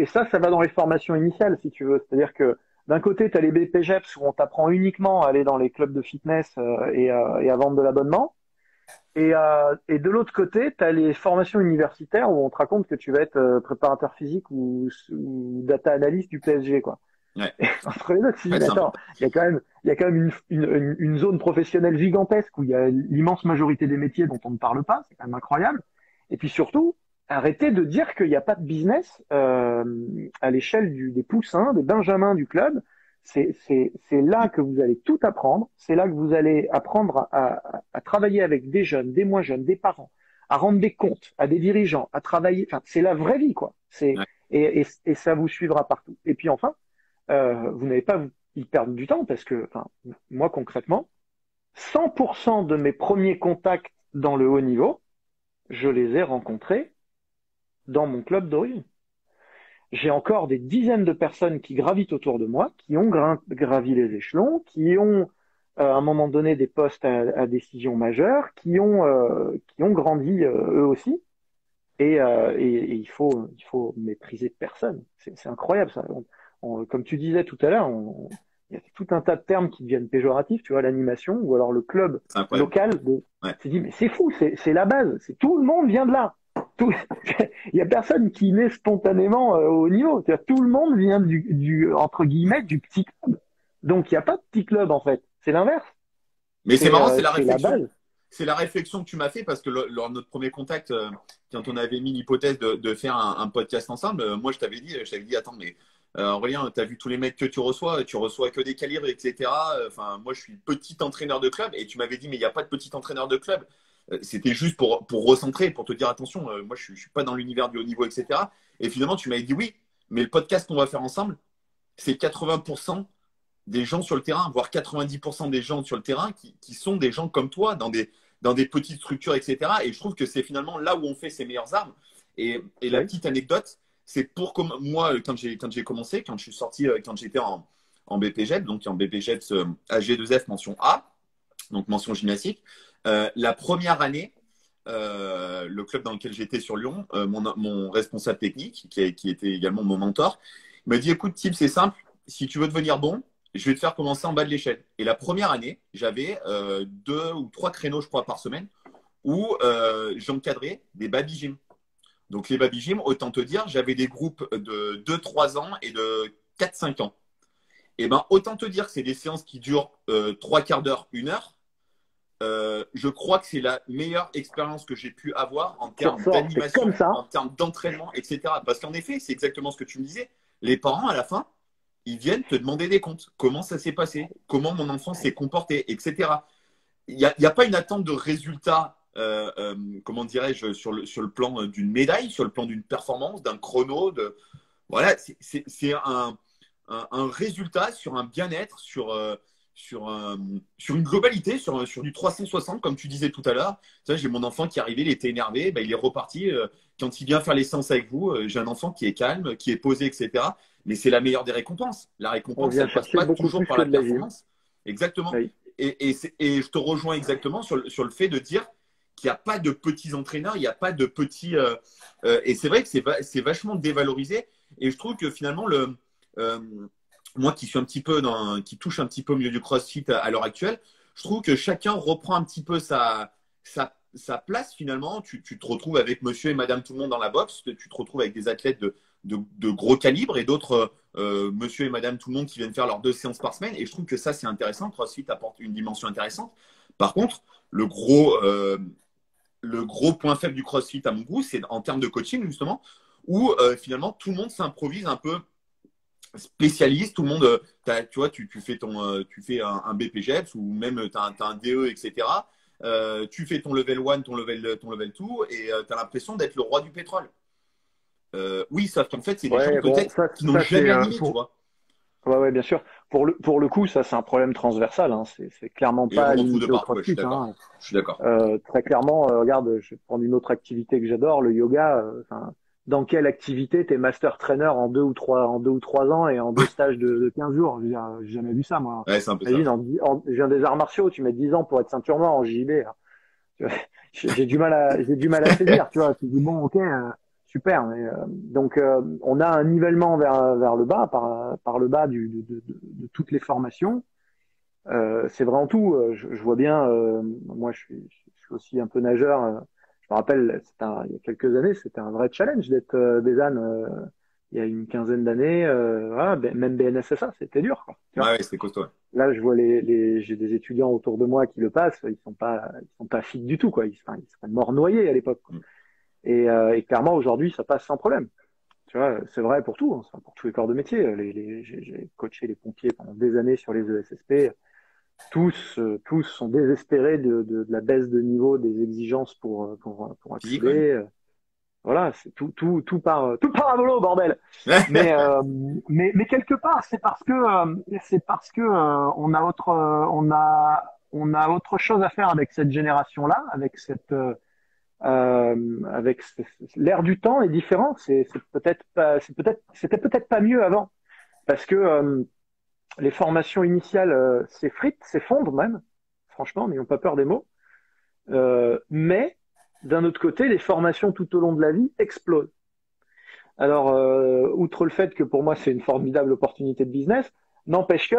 ça va dans les formations initiales, si tu veux. C'est-à-dire que d'un côté, tu as les BPGEPS où on t'apprend uniquement à aller dans les clubs de fitness et à vendre de l'abonnement. Et de l'autre côté, tu as les formations universitaires où on te raconte que tu vas être préparateur physique ou data analyst du PSG, quoi. Ouais, Et entre les deux, tu te dis, ouais, mais c'est attends, important. il y a quand même une zone professionnelle gigantesque où il y a l'immense majorité des métiers dont on ne parle pas, c'est quand même incroyable. Et puis surtout, arrêtez de dire qu'il n'y a pas de business à l'échelle des poussins, des benjamins du club. C'est là que vous allez tout apprendre. C'est là que vous allez apprendre à travailler avec des jeunes, des moins jeunes, des parents, à rendre des comptes à des dirigeants, à travailler. Enfin, c'est la vraie vie, quoi. Ouais. Et ça vous suivra partout. Et puis enfin, vous n'avez pas à y perdre du temps parce que, enfin, moi concrètement, 100% de mes premiers contacts dans le haut niveau, je les ai rencontrés dans mon club d'origine. J'ai encore des dizaines de personnes qui gravitent autour de moi, qui ont gravi les échelons, qui ont à un moment donné des postes à décision majeure, qui ont grandi eux aussi. Et il faut mépriser personne. C'est incroyable ça. Comme tu disais tout à l'heure, il y a tout un tas de termes qui deviennent péjoratifs, tu vois, l'animation ou alors le club C'est incroyable. local. Ouais. Tu te dis, mais c'est fou, c'est la base. C'est tout le monde vient de là. Tout, il y a personne qui naît spontanément au niveau. C'est-à-dire, tout le monde vient entre guillemets du petit club. Donc il n'y a pas de petit club en fait. C'est l'inverse. Mais c'est marrant, C'est la base. c'est la réflexion que tu m'as fait, parce que lors de notre premier contact, quand on avait mis l'hypothèse de faire un podcast ensemble, moi je t'avais dit, attends, mais Aurélien, tu as vu tous les mecs que tu reçois que des calibres, etc. Enfin, moi je suis petit entraîneur de club, et tu m'avais dit, mais il n'y a pas de petit entraîneur de club. C'était juste pour recentrer, pour te dire, attention, moi je suis pas dans l'univers du haut niveau, etc. Et finalement, tu m'avais dit oui, mais le podcast qu'on va faire ensemble, c'est 80% des gens sur le terrain, voire 90% des gens sur le terrain qui sont des gens comme toi, dans des petites structures, etc. Et je trouve que c'est finalement là où on fait ses meilleures armes. Et la Oui. petite anecdote, c'est moi, quand j'ai commencé, quand je suis sorti, quand j'étais en BPGEP, donc en BPGEP AG2F mention A, donc mention gymnastique, la première année, le club dans lequel j'étais sur Lyon, mon responsable technique, qui était également mon mentor, Il m'a dit, écoute, Tim, c'est simple. Si tu veux devenir bon, je vais te faire commencer en bas de l'échelle. Et la première année, j'avais 2 ou 3 créneaux, je crois, par semaine où j'encadrais des baby gym. Donc, les baby gym, autant te dire, j'avais des groupes de 2, 3 ans et de 4, 5 ans. Et ben, autant te dire que c'est des séances qui durent 3 quarts d'heure, 1 heure. Je crois que c'est la meilleure expérience que j'ai pu avoir en Tu termes ressors, c'est comme d'animation, ça. en termes d'entraînement, etc. Parce qu'en effet, c'est exactement ce que tu me disais. Les parents, à la fin, ils viennent te demander des comptes. Comment ça s'est passé? Comment mon enfant s'est comporté, etc. Il y a pas une attente de résultat, comment dirais-je, sur le plan d'une médaille, sur le plan d'une performance, d'un chrono. Voilà, c'est un résultat sur un bien-être, sur une globalité, sur du 360, comme tu disais tout à l'heure. J'ai mon enfant qui est arrivé, il était énervé, il est reparti. Quand il vient faire les séances avec vous, j'ai un enfant qui est calme, qui est posé, etc. Mais c'est la meilleure des récompenses. La On récompense, vient elle ne passe chercher pas beaucoup toujours plus par que la de la gym. performance. Exactement. Oui. Et je te rejoins exactement sur le fait de dire qu'il n'y a pas de petits entraîneurs, il n'y a pas de petits. Et c'est vrai que c'est vachement dévalorisé. Et je trouve que finalement, euh, moi qui suis un petit peu qui touche un petit peu au milieu du CrossFit à l'heure actuelle, je trouve que chacun reprend un petit peu sa place finalement. Tu te retrouves avec monsieur et madame tout le monde dans la boxe, tu te retrouves avec des athlètes de gros calibre et d'autres monsieur et madame tout le monde qui viennent faire leurs 2 séances par semaine. Et je trouve que ça, c'est intéressant. CrossFit apporte une dimension intéressante. Par contre, le gros point faible du CrossFit, à mon goût, c'est en termes de coaching, justement, où finalement tout le monde s'improvise un peu spécialiste. Tout le monde, tu vois, tu fais tu fais un BPGEPS ou même tu as, un DE, etc. Tu fais ton level 1, ton level 2 et tu as l'impression d'être le roi du pétrole. Oui, sauf qu'en fait, c'est des gens Ouais, bon, peut-être qui n'ont c'est jamais animé, tu vois. ouais, ouais, bien sûr. Pour le coup, ça, c'est un problème transversal. Hein. C'est clairement Et on pas le retrouve de limité au partout, ouais, je suis CrossFit. d'accord. Hein. Je suis d'accord. Très clairement, regarde, je vais prendre une autre activité que j'adore, le yoga. Enfin, dans quelle activité t'es master trainer en 2 ou 3 ans et en 2 stages de 15 jours? Je veux dire, j'ai jamais vu ça, moi. Ouais, c'est un peu ça. Imagine, je viens des arts martiaux, tu mets 10 ans pour être ceinture noire en JB. Hein. Tu vois, j'ai du mal à saisir, tu vois. Tu dis bon, ok, super. Mais, donc, on a un nivellement vers le bas, par le bas de toutes les formations. C'est vrai en tout. Je vois bien. Moi, je suis aussi un peu nageur. Je me rappelle, il y a quelques années, c'était un vrai challenge d'être Bézanne. Il y a une quinzaine d'années, voilà, même BNSSA, c'était dur, quoi. Tu Ouais, vois. ouais, c'était costaud. Là, je vois j'ai des étudiants autour de moi qui le passent. Ils sont pas fit du tout, quoi. Ils seraient morts noyés à l'époque, quoi. Ouais. Et clairement, aujourd'hui, ça passe sans problème. Tu vois, c'est vrai pour tout, hein, c'est vrai pour tous les corps de métier. J'ai coaché les pompiers pendant des années sur les ESSP. Tous sont désespérés de la baisse de niveau des exigences pour Physique, ouais. accéder. Voilà, c'est tout part à volo, bordel. Mais, mais quelque part, c'est parce que on a autre chose à faire avec cette génération-là, l'air du temps est différent. C'était peut-être pas mieux avant, parce que les formations initiales s'effritent, s'effondrent même. Franchement, n'ayons pas peur des mots. Mais d'un autre côté, les formations tout au long de la vie explosent. Alors, outre le fait que pour moi c'est une formidable opportunité de business, n'empêche que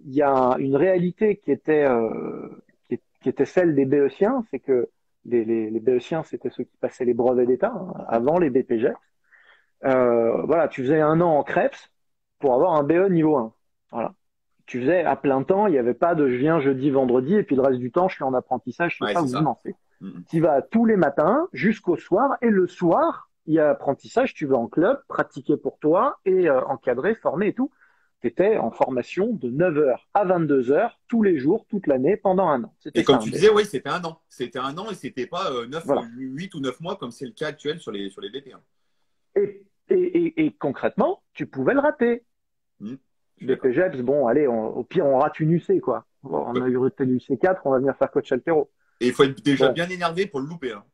il y a une réalité qui était celle des BEciens, c'est que les BEciens c'était ceux qui passaient les brevets d'État, hein, avant les BPG. Voilà, tu faisais 1 an en CREPS pour avoir un BE niveau 1. Voilà. Tu faisais à plein temps, il n'y avait pas de je viens jeudi, vendredi, et puis le reste du temps, je suis en apprentissage, je sais Ouais, pas c'est où vous ça. en faites. Tu vas tous les matins jusqu'au soir, et le soir, il y a apprentissage, tu vas en club, pratiquer pour toi, et encadrer, former et tout. Tu étais en formation de 9 heures à 22 heures, tous les jours, toute l'année, pendant 1 an. Et C'était ça comme un tu BE. disais, oui, c'était un an. C'était un an et c'était pas Voilà. 8 ou 9 mois comme c'est le cas actuel sur les BP. Et concrètement, tu pouvais le rater. Je suis d'accord. BPGEPS, bon, allez, au pire, on rate une UC, quoi. Bon, on Ouais. a eu raté l'UC4, on va venir faire coach altéro. Et il faut être déjà Bon, bien énervé pour le louper, hein.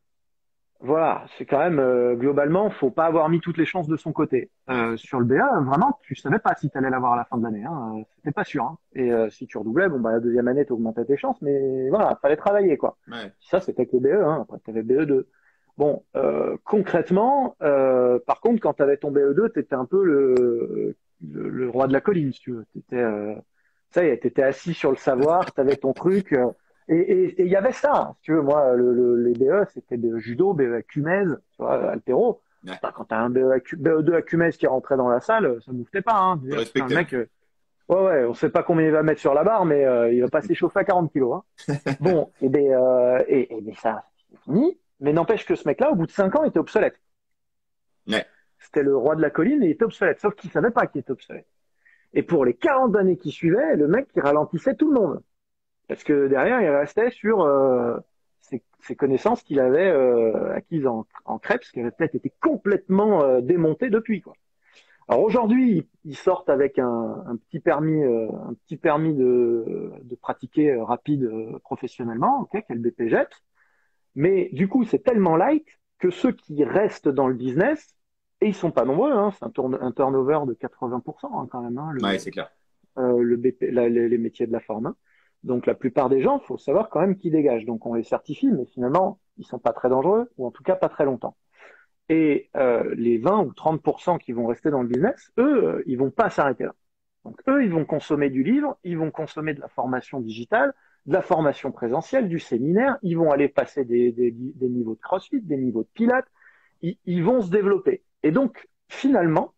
voilà, c'est quand même, globalement, faut pas avoir mis toutes les chances de son côté. Ouais, Sur le BA, vraiment, tu savais pas si tu allais l'avoir à la fin de l'année, hein. C'était pas sûr, hein. Et si tu redoublais, bon, bah, la deuxième année, tu augmentais tes chances, mais voilà, fallait travailler, quoi. ouais. Ça, c'était que le BE, hein. Après, tu avais BE2. Bon, concrètement, par contre, quand tu avais ton BE2, tu étais un peu le roi de la colline, si tu veux. Ça y est, tu étais assis sur le savoir, tu avais ton truc. Et il y avait ça, hein, si tu veux. Moi, les BE, c'était de judo, BE à Cumèze, tu vois, altéro. Ouais, Bah, quand tu as un BE2 à Cumèze qui rentrait dans la salle, ça ne mouftait pas. Hein. Je veux je dire, putain, le respectais. mec, ouais, ouais, on sait pas combien il va mettre sur la barre, mais il va pas s'échauffer à 40 kilos. Hein. Bon, et ben ça, c'est fini. Mais n'empêche que ce mec-là, au bout de 5 ans, était obsolète. Ouais, C'était le roi de la colline et il était obsolète. Sauf qu'il savait pas qu'il était obsolète. Et pour les 40 années qui suivaient, le mec, il ralentissait tout le monde. Parce que derrière, il restait sur ses connaissances qu'il avait acquises en Krebs, qui avaient peut-être été complètement démontées depuis, quoi. Alors aujourd'hui, ils sortent avec un petit permis de pratiquer rapide professionnellement, ok, qu'est le BPJET. Mais du coup, c'est tellement light que ceux qui restent dans le business, et ils sont pas nombreux, hein, c'est un turnover de 80% hein, quand même, hein, ouais, c'est clair. le BP, les métiers de la forme. Hein. Donc la plupart des gens, il faut savoir quand même qu'ils dégagent. Donc on les certifie, mais finalement, ils sont pas très dangereux, ou en tout cas pas très longtemps. Et les 20 ou 30% qui vont rester dans le business, eux, ils vont pas s'arrêter là. Donc eux, ils vont consommer du livre, ils vont consommer de la formation digitale, de la formation présentielle, du séminaire, ils vont aller passer des niveaux de CrossFit, des niveaux de Pilates, ils vont se développer. Et donc, finalement,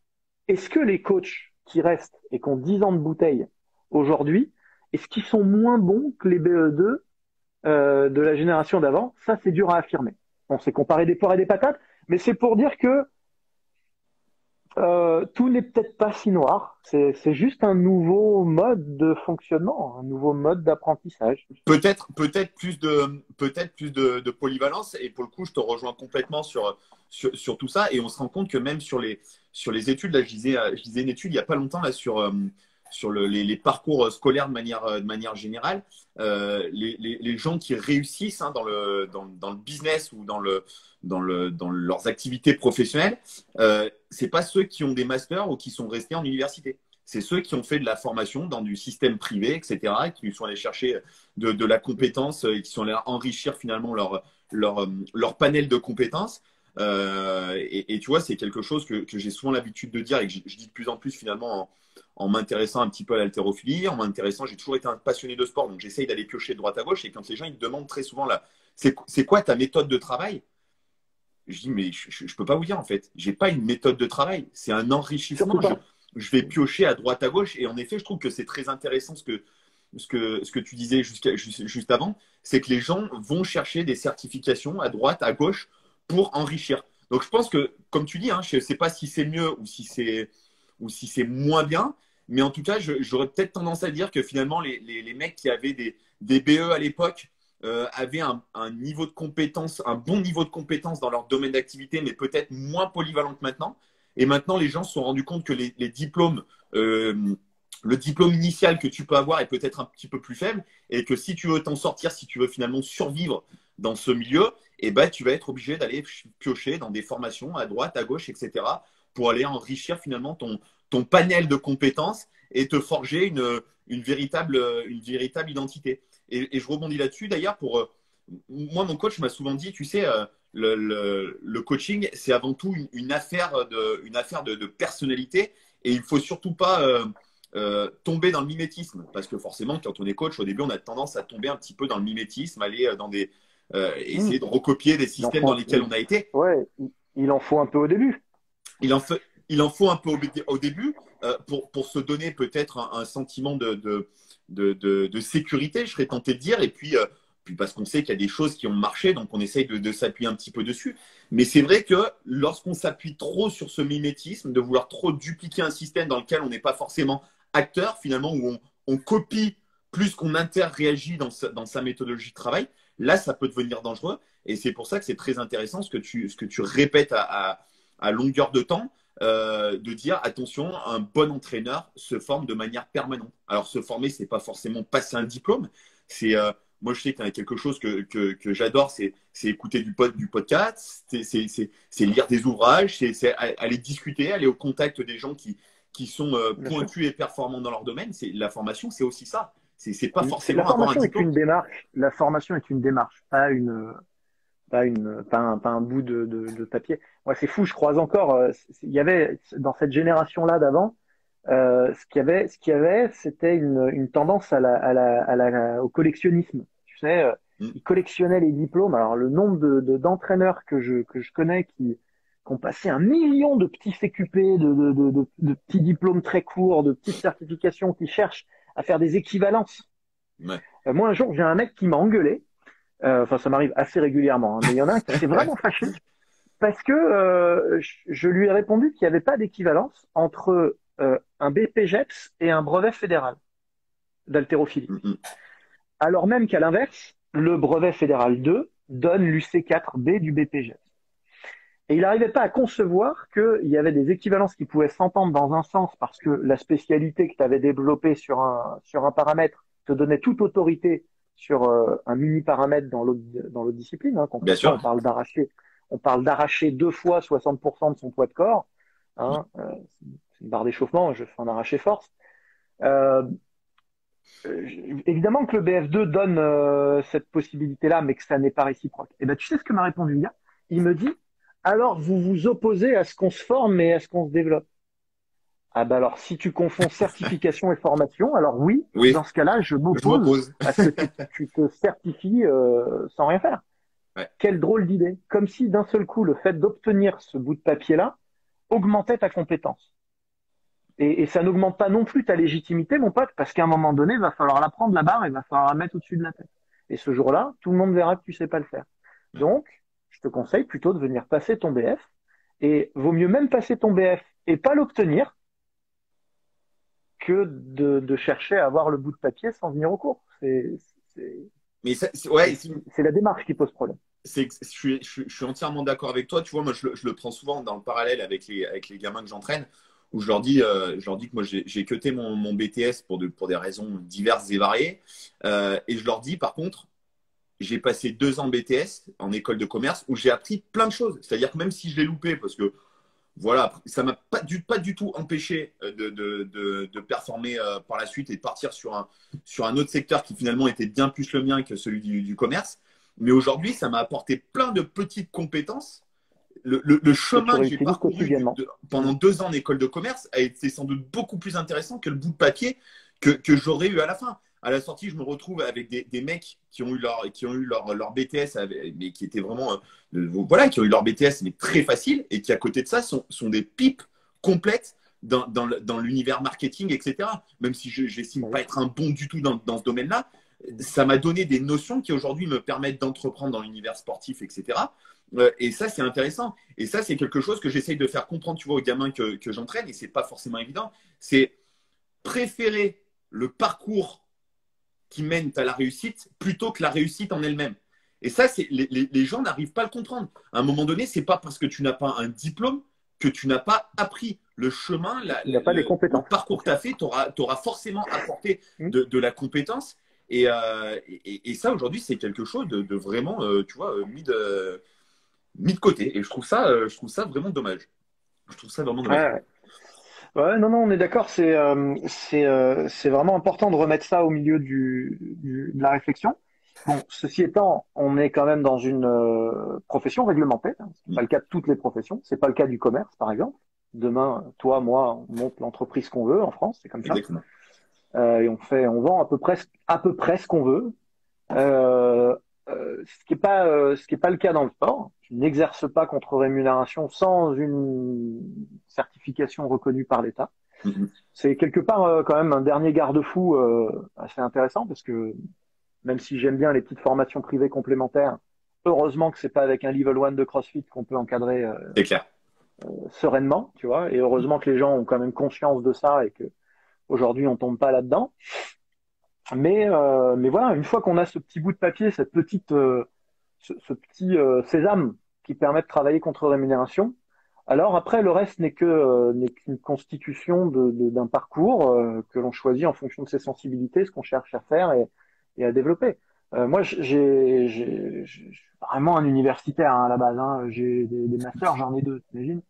est-ce que les coachs qui restent et qui ont 10 ans de bouteille aujourd'hui, est-ce qu'ils sont moins bons que les BE2 de la génération d'avant? Ça, c'est dur à affirmer. On s'est comparé des poires et des patates, mais c'est pour dire que tout n'est peut-être pas si noir. C'est juste un nouveau mode de fonctionnement, un nouveau mode d'apprentissage. Peut-être plus de polyvalence. Et pour le coup, je te rejoins complètement sur tout ça. Et on se rend compte que même sur les études, là, je lisais une étude il n'y a pas longtemps là, sur les parcours scolaires de manière générale. Les gens qui réussissent hein, dans le business ou dans leurs activités professionnelles, c'est pas ceux qui ont des masters ou qui sont restés en université. C'est ceux qui ont fait de la formation dans du système privé, etc., et qui sont allés chercher de la compétence et qui sont allés enrichir finalement leur panel de compétences. Et tu vois, c'est quelque chose que j'ai souvent l'habitude de dire et que je dis de plus en plus finalement en m'intéressant un petit peu à l'haltérophilie, en m'intéressant, j'ai toujours été un passionné de sport, donc j'essaye d'aller piocher de droite à gauche. Et quand les gens ils me demandent très souvent là, c'est quoi ta méthode de travail? Je dis, mais je ne peux pas vous dire en fait. J'ai pas une méthode de travail. C'est un Surtout enrichissement. Je, pas. je vais piocher à droite à gauche. Et en effet, je trouve que c'est très intéressant ce que tu disais juste avant. C'est que les gens vont chercher des certifications à droite, à gauche pour enrichir. Donc je pense que, comme tu dis, hein, je ne sais pas si c'est mieux ou si c'est moins bien. Mais en tout cas, j'aurais peut-être tendance à dire que finalement, les mecs qui avaient des BE à l'époque, avaient un niveau de compétence, un bon niveau de compétence dans leur domaine d'activité, mais peut-être moins polyvalent que maintenant. Et maintenant, les gens se sont rendus compte que les diplômes, le diplôme initial que tu peux avoir est peut-être un petit peu plus faible et que si tu veux t'en sortir, si tu veux finalement survivre dans ce milieu, eh ben, tu vas être obligé d'aller piocher dans des formations à droite, à gauche, etc. pour aller enrichir finalement ton panel de compétences et te forger une véritable identité. Et je rebondis là-dessus d'ailleurs moi, mon coach m'a souvent dit, tu sais, le coaching, c'est avant tout une affaire de personnalité et il ne faut surtout pas tomber dans le mimétisme parce que forcément, quand on est coach, au début, on a tendance à tomber un petit peu dans le mimétisme, aller Mmh. essayer de recopier des Il en systèmes dans faut, lesquels on a été. ouais, il en faut un peu au début. Il en faut un peu au début pour se donner peut-être un sentiment de sécurité, je serais tenté de dire, et puis parce qu'on sait qu'il y a des choses qui ont marché, donc on essaye de s'appuyer un petit peu dessus. Mais c'est vrai que lorsqu'on s'appuie trop sur ce mimétisme, de vouloir trop dupliquer un système dans lequel on n'est pas forcément acteur, finalement, où on copie plus qu'on interréagit dans sa méthodologie de travail, là, ça peut devenir dangereux. Et c'est pour ça que c'est très intéressant ce que tu répètes à longueur de temps, de dire attention, un bon entraîneur se forme de manière permanente. Alors se former, c'est pas forcément passer un diplôme. Moi, je sais qu'il y a quelque chose que j'adore, c'est écouter du podcast, c'est lire des ouvrages, c'est aller discuter, aller au contact des gens qui sont Bien sûr. pointus et performants dans leur domaine. La formation, c'est aussi ça. C'est pas La forcément avoir un formation est diplôme. une démarche. La formation est une démarche, pas une. pas un bout de papier. Moi, c'est fou, je croise encore. Il y avait dans cette génération-là d'avant, c'était une tendance au collectionnisme. Tu sais, Mm. ils collectionnaient les diplômes. Alors, le nombre d'entraîneurs que je connais qui ont passé 1 million de petits CQP, de petits diplômes très courts, de petites certifications, qui cherchent à faire des équivalences. Ouais. Moi, un jour, j'ai un mec qui m'a engueulé. Enfin, ça m'arrive assez régulièrement, hein, mais il y en a un qui s'est vraiment fâché parce que je lui ai répondu qu'il n'y avait pas d'équivalence entre un BPGEPS et un brevet fédéral d'haltérophilie. Mm, mm. Alors même qu'à l'inverse, le brevet fédéral 2 donne l'UC4B du BPGEPS. Et il n'arrivait pas à concevoir qu'il y avait des équivalences qui pouvaient s'entendre dans un sens parce que la spécialité que tu avais développée sur un paramètre te donnait toute autorité sur un mini paramètre dans l'autre discipline. Hein. Bien Concrètement, sûr. on parle d'arracher 2 fois 60% de son poids de corps. Hein. C'est une barre d'échauffement, je fais en arraché force. Euh, Évidemment que le BF2 donne cette possibilité-là, mais que ça n'est pas réciproque. Et ben, tu sais ce que m'a répondu le gars? Il me dit, alors vous vous opposez à ce qu'on se forme et à ce qu'on se développe. Ah ben alors, si tu confonds certification et formation, alors oui, Oui, dans ce cas-là, je je m'oppose m'oppose. à ce que tu te certifies sans rien faire. Ouais. Quelle drôle d'idée. Comme si d'un seul coup, le fait d'obtenir ce bout de papier-là augmentait ta compétence. Et ça n'augmente pas non plus ta légitimité, mon pote, parce qu'à un moment donné, il va falloir la prendre la barre et il va falloir la mettre au-dessus de la tête. Et ce jour-là, tout le monde verra que tu sais pas le faire. Ouais. Donc, je te conseille plutôt de venir passer ton BF. Et vaut mieux même passer ton BF et pas l'obtenir que de chercher à avoir le bout de papier sans venir au cours. C'est Mais ouais, c'est la démarche qui pose problème. je suis entièrement d'accord avec toi. Tu vois, moi, je le prends souvent dans le parallèle avec les gamins que j'entraîne, où je leur dis que moi, j'ai cuté mon BTS pour des raisons diverses et variées. Et je leur dis, par contre, j'ai passé 2 ans BTS en école de commerce où j'ai appris plein de choses. C'est-à-dire que même si je l'ai loupé, parce que voilà, ça m'a pas du tout empêché de performer par la suite et de partir sur un autre secteur qui finalement était bien plus le mien que celui du commerce. Mais aujourd'hui, ça m'a apporté plein de petites compétences. Le Que tu chemin que j'ai réutilises parcouru quotidiennement. pendant 2 ans en école de commerce a été sans doute beaucoup plus intéressant que le bout de papier que j'aurais eu à la fin. À la sortie, je me retrouve avec des mecs qui ont eu leur BTS, mais qui étaient vraiment, voilà, qui ont eu leur BTS, mais très facile, et qui, à côté de ça, sont des pipes complètes dans l'univers marketing, etc. Même si j'estime Bah pas oui. être un bon du tout dans ce domaine-là, ça m'a donné des notions qui aujourd'hui me permettent d'entreprendre dans l'univers sportif, etc. Et ça, c'est intéressant. Et ça, c'est quelque chose que j'essaye de faire comprendre, tu vois, aux gamins que j'entraîne, et c'est pas forcément évident. C'est préférer le parcours qui mène à la réussite plutôt que la réussite en elle-même. Et ça, les gens n'arrivent pas à le comprendre. À un moment donné, c'est pas parce que tu n'as pas un diplôme que tu n'as pas appris. Le chemin, Tu n'as pas les le compétences. parcours que tu as fait, tu auras forcément apporté Hmm. de la compétence. Et ça, aujourd'hui, c'est quelque chose de vraiment, tu vois, mis de côté. Et je trouve ça vraiment dommage. Je trouve ça vraiment dommage. Ouais, ouais. Ouais, non, non, on est d'accord. C'est vraiment important de remettre ça au milieu de la réflexion. Bon, ceci étant, on est quand même dans une profession réglementée. Hein. C'est pas Mm. le cas de toutes les professions. C'est pas le cas du commerce, par exemple. Demain, toi, moi, on monte l'entreprise qu'on veut en France. C'est comme ça. Exactement. Et on vend à peu près ce qu'on veut. Euh, ce qui est pas le cas dans le sport. Tu n'exerces pas contre rémunération sans une certification reconnue par l'État. Mm, C'est quelque part quand même un dernier garde-fou assez intéressant parce que même si j'aime bien les petites formations privées complémentaires, heureusement que c'est pas avec un level 1 de CrossFit qu'on peut encadrer c'est clair. sereinement, tu vois. Et heureusement que les gens ont quand même conscience de ça et que aujourd'hui on tombe pas là-dedans. Mais voilà, une fois qu'on a ce petit bout de papier, ce petit sésame qui permet de travailler contre rémunération, alors après le reste n'est qu'une constitution d'un parcours que l'on choisit en fonction de ses sensibilités, ce qu'on cherche à faire et à développer. Moi, je suis vraiment un universitaire hein, à la base. Hein. J'ai des masters, j'en ai 2, t'imagines.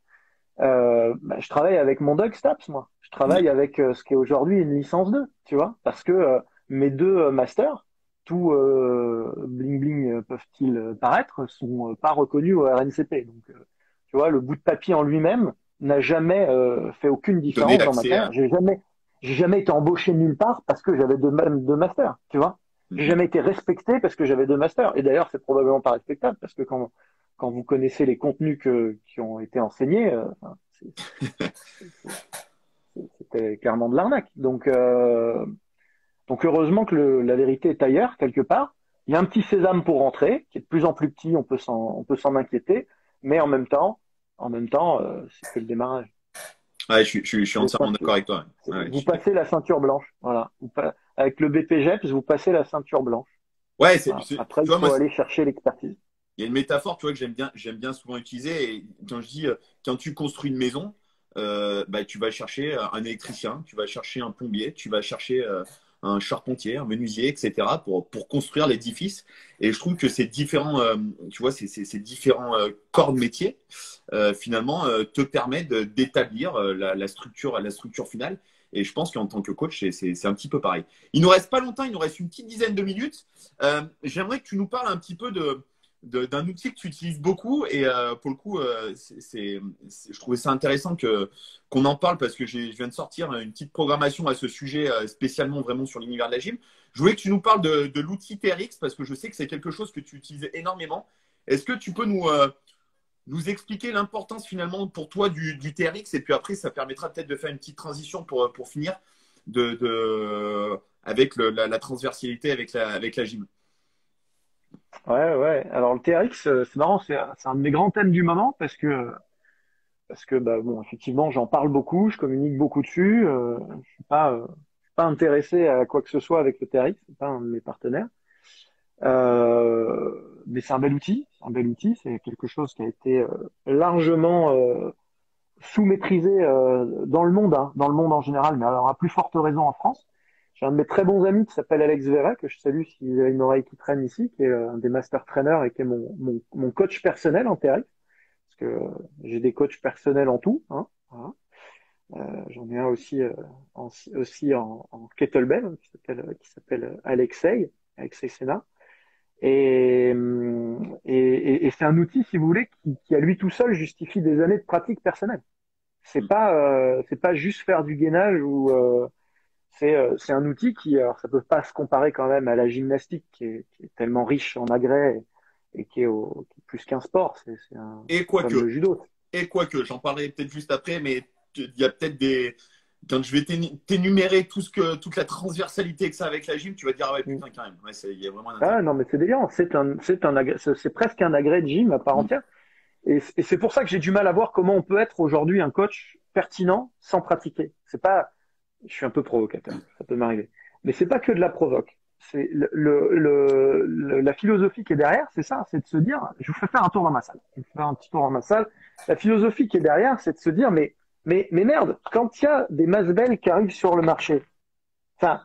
Je travaille avec mon Doug Staps, moi. Je Ouais. travaille avec ce qui est aujourd'hui une licence 2, tu vois, parce que mes 2 masters tout bling bling peuvent-ils paraître, sont pas reconnus au RNCP. Donc, tu vois, le bout de papier en lui-même n'a jamais fait aucune Donner différence dans ma l'accès carrière. à. J'ai jamais été embauché nulle part parce que j'avais deux masters, tu vois. J'ai Mhm. jamais été respecté parce que j'avais deux masters. Et d'ailleurs, c'est probablement pas respectable parce que quand vous connaissez les contenus qui ont été enseignés, enfin, c'était clairement de l'arnaque. Donc heureusement que la vérité est ailleurs, quelque part. Il y a un petit sésame pour rentrer, qui est de plus en plus petit, on peut s'en inquiéter, mais en même temps, c'est que le démarrage. Ouais, je suis entièrement d'accord avec toi. Ouais, je Vous suis d'accord. passez la ceinture blanche, voilà. Avec le BPGEPS, vous passez la ceinture blanche. Ouais, Voilà. Après, tu il vois, moi, faut aller chercher l'expertise. il y a une métaphore, tu vois, que j'aime bien souvent utiliser. Et quand je dis, quand tu construis une maison, bah, tu vas chercher un électricien, tu vas chercher un plombier, tu vas chercher un charpentier, un menuisier, etc. pour construire l'édifice. Et je trouve que ces différents, tu vois, ces différents corps de métier, finalement, te permettent d'établir la structure finale. Et je pense qu'en tant que coach, c'est un petit peu pareil. Il nous reste pas longtemps, il nous reste une petite dizaine de minutes. J'aimerais que tu nous parles un petit peu d'un outil que tu utilises beaucoup et pour le coup, je trouvais ça intéressant qu'on en parle parce que je viens de sortir une petite programmation à ce sujet spécialement vraiment sur l'univers de la gym. Je voulais que tu nous parles de l'outil TRX parce que je sais que c'est quelque chose que tu utilises énormément. Est-ce que tu peux nous expliquer l'importance finalement pour toi du TRX et puis après ça permettra peut-être de faire une petite transition pour finir avec la transversalité avec la gym. Ouais, ouais. Alors le TRX, c'est marrant, c'est un de mes grands thèmes du moment parce que bah bon, effectivement, j'en parle beaucoup, je communique beaucoup dessus. Je suis pas intéressé à quoi que ce soit avec le TRX, c'est pas un de mes partenaires. Mais c'est un bel outil, c'est un bel outil, c'est quelque chose qui a été largement sous-maîtrisé dans le monde, hein, dans le monde en général, mais alors à plus forte raison en France. J'ai un de mes très bons amis qui s'appelle Alex Verret, que je salue s'il a une oreille qui traîne ici, qui est un des master trainers et qui est mon coach personnel en TRX, parce que j'ai des coachs personnels en tout, hein, voilà. J'en ai un aussi en kettlebell hein, qui s'appelle Alexei Sena. Et c'est un outil, si vous voulez, qui à lui tout seul justifie des années de pratique personnelle. C'est pas juste faire du gainage ou c'est un outil alors ça peut pas se comparer quand même à la gymnastique qui est tellement riche en agrès et qui est plus qu'un sport. Et C'est comme quoique, le judo. j'en parlerai peut-être juste après, mais il y a peut-être quand je vais t'énumérer toute la transversalité que ça a avec la gym, tu vas te dire, ah ouais, Mm. putain, quand même, ouais, il y a vraiment un intérêt. Ah non, mais c'est délirant. C'est presque un agrès de gym à part Mm. entière. Et c'est pour ça que j'ai du mal à voir comment on peut être aujourd'hui un coach pertinent sans pratiquer. C'est pas, je suis un peu provocateur, ça peut m'arriver. Mais c'est pas que de la provoque. C'est la philosophie qui est derrière, c'est ça, c'est de se dire, je vous fais faire un tour dans ma salle. Je vous fais faire un petit tour dans ma salle. La philosophie qui est derrière, c'est de se dire, mais merde, quand il y a des masbelles qui arrivent sur le marché, enfin,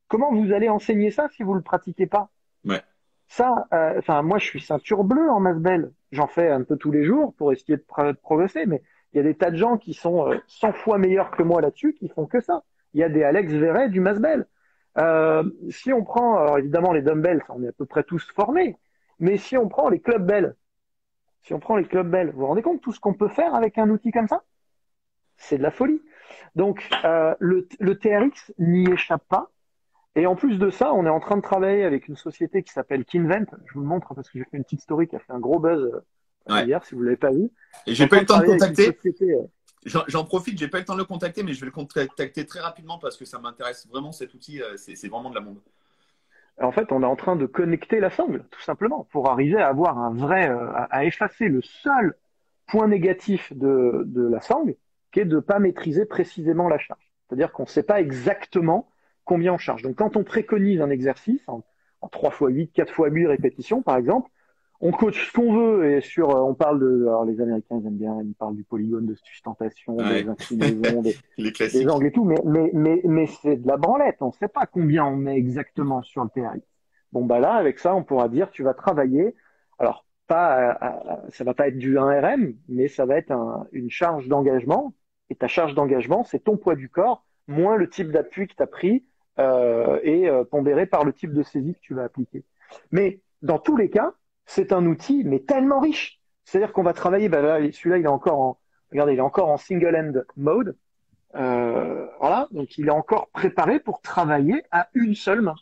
comment vous allez enseigner ça si vous le pratiquez pas? Ouais. Ça, enfin, moi, je suis ceinture bleue en masbelle. J'en fais un peu tous les jours pour essayer de progresser, mais il y a des tas de gens qui sont 100 fois meilleurs que moi là-dessus, qui font que ça. Il y a des Alex Verret du masbelle. Si on prend, alors évidemment, les dumbbells, on est à peu près tous formés, mais si on prend les club bell, vous vous rendez compte tout ce qu'on peut faire avec un outil comme ça? C'est de la folie. Donc, le TRX n'y échappe pas. Et en plus de ça, on est en train de travailler avec une société qui s'appelle Kinvent. Je vous le montre parce que j'ai fait une petite story qui a fait un gros buzz Ouais. hier, si vous l'avez pas vu. Et Je suis j'ai en pas eu train le de temps de travailler avec une contacter. société. J'en profite, j'ai pas eu le temps de le contacter, mais je vais le contacter très rapidement parce que ça m'intéresse vraiment cet outil. C'est vraiment de la bombe. En fait, on est en train de connecter la sangle, tout simplement, pour arriver à avoir un vrai, à effacer le seul point négatif de la sangle, qui est de ne pas maîtriser précisément la charge. C'est-à-dire qu'on ne sait pas exactement combien on charge. Donc, quand on préconise un exercice en 3 fois 8, 4 fois 8 répétitions, par exemple, on coach ce qu'on veut et on parle alors les Américains, ils aiment bien, ils parlent du polygone de sustentation, des Ouais. inclinaisons, Les des classiques. angles et tout, mais c'est de la branlette. On ne sait pas combien on met exactement sur le TRX. Bon, bah là, avec ça, on pourra dire, tu vas travailler. Alors, pas, ça va pas être du 1 RM, mais ça va être une charge d'engagement. Et ta charge d'engagement, c'est ton poids du corps, moins le type d'appui que tu as pris et pondéré par le type de saisie que tu vas appliquer. Mais dans tous les cas, c'est un outil mais tellement riche. C'est-à-dire qu'on va travailler, bah là, celui-là il est encore regardez, il est encore en single end mode. Voilà, donc il est encore préparé pour travailler à une seule main.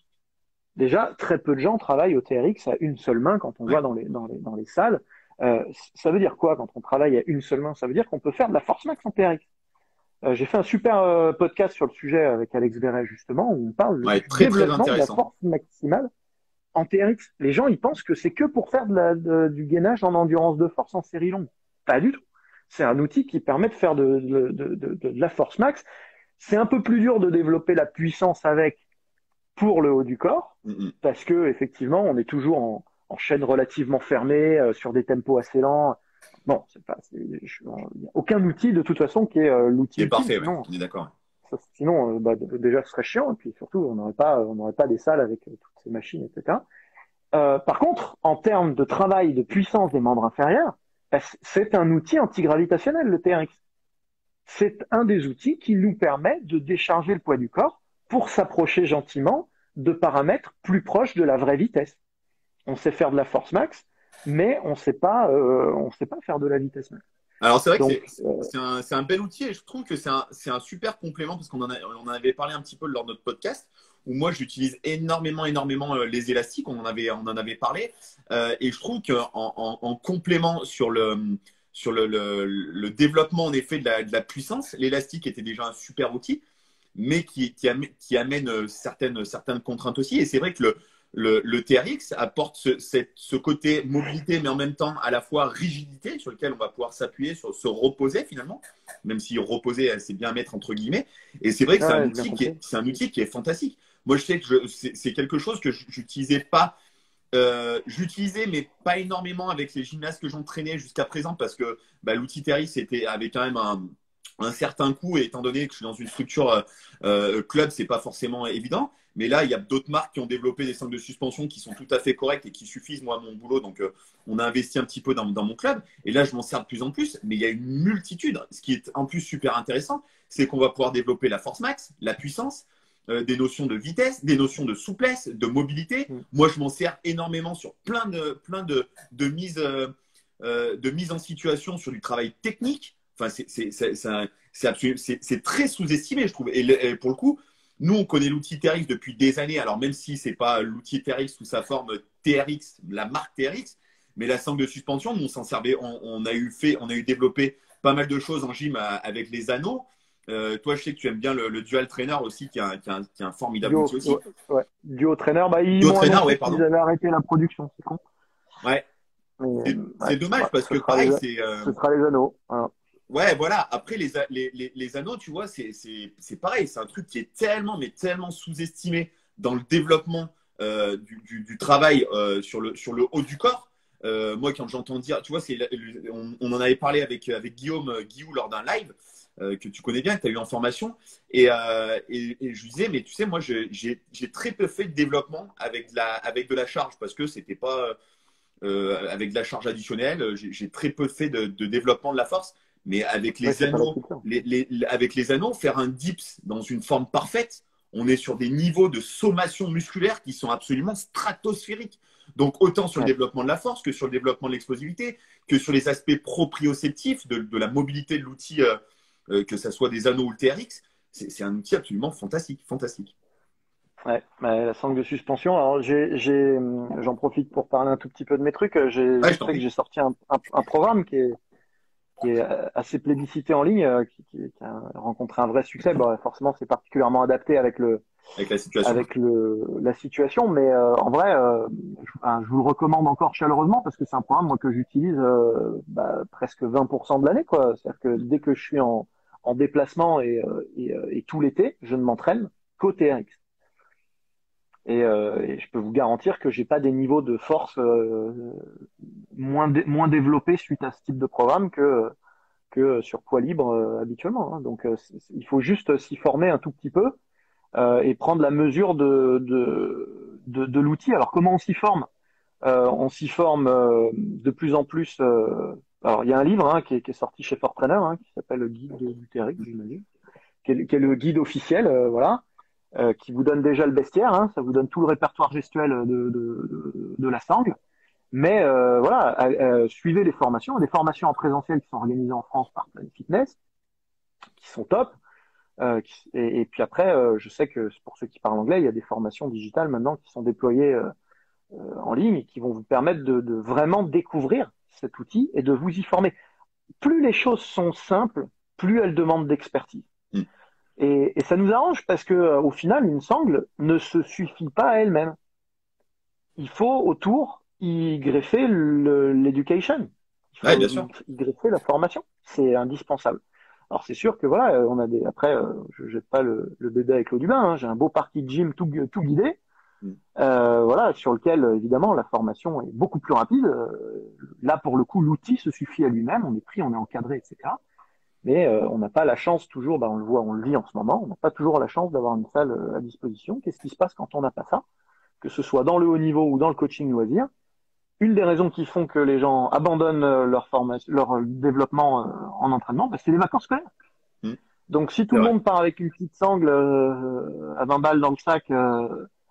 Déjà, très peu de gens travaillent au TRX à une seule main quand on Ouais. voit dans les salles. Ça veut dire quoi quand on travaille à une seule main? Ça veut dire qu'on peut faire de la force max en TRX. J'ai fait un super podcast sur le sujet avec Alex Verret justement où on parle Ouais, du très, très développement de la intéressant. force maximale en TRX. Les gens ils pensent que c'est que pour faire du gainage en endurance de force en série longue. Pas du tout. C'est un outil qui permet de faire de la force max. C'est un peu plus dur de développer la puissance avec pour le haut du corps, Mm, parce que effectivement, on est toujours en chaîne relativement fermée, sur des tempos assez lents. Bon, il n'y a aucun outil de toute façon qui est l'outil Il est ultime, parfait, ouais. sinon, On est d'accord. déjà ce serait chiant, et puis surtout, on n'aurait pas des salles avec toutes ces machines, etc. Par contre, en termes de travail de puissance des membres inférieurs, c'est un outil antigravitationnel, le TRX. C'est un des outils qui nous permet de décharger le poids du corps pour s'approcher gentiment de paramètres plus proches de la vraie vitesse. On sait faire de la force max, mais on sait pas faire de la vitesse max. Alors, c'est vrai que Donc, c'est un bel outil et je trouve que c'est un super complément parce on en avait parlé un petit peu lors de notre podcast où moi, j'utilise énormément les élastiques. On en avait parlé. Et je trouve en complément sur le développement, en effet, de la puissance, l'élastique était déjà un super outil, mais qui amène certaines contraintes aussi. Et c'est vrai que le TRX apporte ce côté mobilité, mais en même temps à la fois rigidité sur lequel on va pouvoir s'appuyer, se reposer finalement, même si reposer, c'est bien mettre entre guillemets. Et c'est vrai que ouais, j'ai bien compris. c'est un outil qui est fantastique. Moi, je sais que c'est quelque chose que j'utilisais pas. J'utilisais, mais pas énormément avec les gymnastes que j'entraînais jusqu'à présent parce que bah, l'outil TRX avait quand même un certain coût et étant donné que je suis dans une structure club, c'est pas forcément évident. Mais là, il y a d'autres marques qui ont développé des sangles de suspension qui sont tout à fait correctes et qui suffisent moi à mon boulot. Donc, on a investi un petit peu dans mon club et là, je m'en sers de plus en plus. Mais il y a une multitude. Ce qui est en plus super intéressant, c'est qu'on va pouvoir développer la force max, la puissance, des notions de vitesse, des notions de souplesse, de mobilité. Mm. Moi, je m'en sers énormément sur de mise en situation sur du travail technique. Enfin, c'est très sous-estimé, je trouve. Et pour le coup, nous, on connaît l'outil TRX depuis des années. Alors, même si c'est pas l'outil TRX sous sa forme TRX, la marque TRX, mais la sangle de suspension, nous, on s'en servait. On a eu développé pas mal de choses en gym avec les anneaux. Toi, je sais que tu aimes bien le Dual Trainer aussi, qui est un formidable outil Duo, aussi. ouais, Duo Trainer, bah, ils Dual m'ont Trainer, ouais, annoncé qu'ils pardon. avaient arrêté la production, c'est con. Ouais. Mais, C'est ouais, dommage parce ce que sera pareil, ce sera les anneaux. Voilà. ouais, voilà. Après, les anneaux, tu vois, c'est pareil. C'est un truc qui est tellement, mais tellement sous-estimé dans le développement du travail sur le haut du corps. Moi, quand j'entends dire, tu vois, on en avait parlé avec Guillaume lors d'un live que tu connais bien, que tu as eu en formation. Et je lui disais, mais tu sais, moi, j'ai très peu fait de développement avec de la charge parce que c'était pas avec de la charge additionnelle. J'ai très peu fait de développement de la force. Mais avec Ouais, les c'est pas la anneaux, culture. avec les anneaux, faire un dips dans une forme parfaite, on est sur des niveaux de sommation musculaire qui sont absolument stratosphériques. Donc, autant sur le Ouais. développement de la force que sur le développement de l'explosivité, que sur les aspects proprioceptifs de la mobilité de l'outil, que ce soit des anneaux ou le TRX, c'est un outil absolument fantastique. Fantastique. Ouais, bah, la sangle de suspension. Alors, j'en profite pour parler un tout petit peu de mes trucs. Ouais, Tu je t'en sais que prie. j'ai sorti un programme qui est assez plébiscité en ligne, qui a rencontré un vrai succès. Bon, forcément, c'est particulièrement adapté Avec la situation. avec la situation, mais en vrai, je vous le recommande encore chaleureusement parce que c'est un programme moi, que j'utilise presque 20% de l'année, quoi. C'est-à-dire que dès que je suis en déplacement et tout l'été, je ne m'entraîne qu'au TRX. Et je peux vous garantir que j'ai pas des niveaux de force moins développés suite à ce type de programme que sur poids libre habituellement. Hein. Donc il faut juste s'y former un tout petit peu et prendre la mesure de l'outil. Alors comment on s'y forme? On s'y forme de plus en plus. Alors il y a un livre qui est sorti chez Fort Trainer qui s'appelle Le Guide du TRX, j'imagine, qui est le guide officiel, voilà. qui vous donne déjà le bestiaire, hein, ça vous donne tout le répertoire gestuel de la sangle. Mais voilà, suivez les formations, des formations en présentiel qui sont organisées en France par Planet Fitness, qui sont top. Et puis après, je sais que pour ceux qui parlent anglais, il y a des formations digitales maintenant qui sont déployées en ligne et qui vont vous permettre de vraiment découvrir cet outil et de vous y former. Plus les choses sont simples, plus elles demandent d'expertise. Mm. Et ça nous arrange parce que au final, une sangle ne se suffit pas à elle-même. Il faut autour y greffer l'éducation. Il Ouais, faut bien sûr. y greffer la formation. C'est indispensable. Alors c'est sûr que voilà, on a des. Après, je jette pas le bébé avec l'eau du bain, hein. J'ai un beau parti de gym tout guidé, Mm. voilà, sur lequel évidemment la formation est beaucoup plus rapide. Là pour le coup, l'outil se suffit à lui-même. On est pris, on est encadré, etc. Mais on n'a pas la chance toujours. On le voit, on le vit en ce moment. On n'a pas toujours la chance d'avoir une salle à disposition. Qu'est-ce qui se passe quand on n'a pas ça? Que ce soit dans le haut niveau ou dans le coaching loisir, une des raisons qui font que les gens abandonnent leur formation, leur développement en entraînement, bah, c'est les vacances scolaires. Mm. Donc si tout C'est le vrai. monde part avec une petite sangle à 20 balles dans le sac,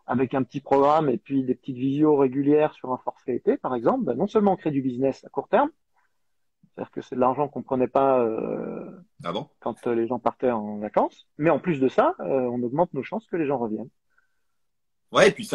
avec un petit programme et puis des petites visios régulières sur un forfait été, par exemple, bah, non seulement on crée du business à court terme, c'est-à-dire que c'est de l'argent qu'on prenait pas Ah bon? quand les gens partaient en vacances, mais en plus de ça, on augmente nos chances que les gens reviennent. Ouais, et puis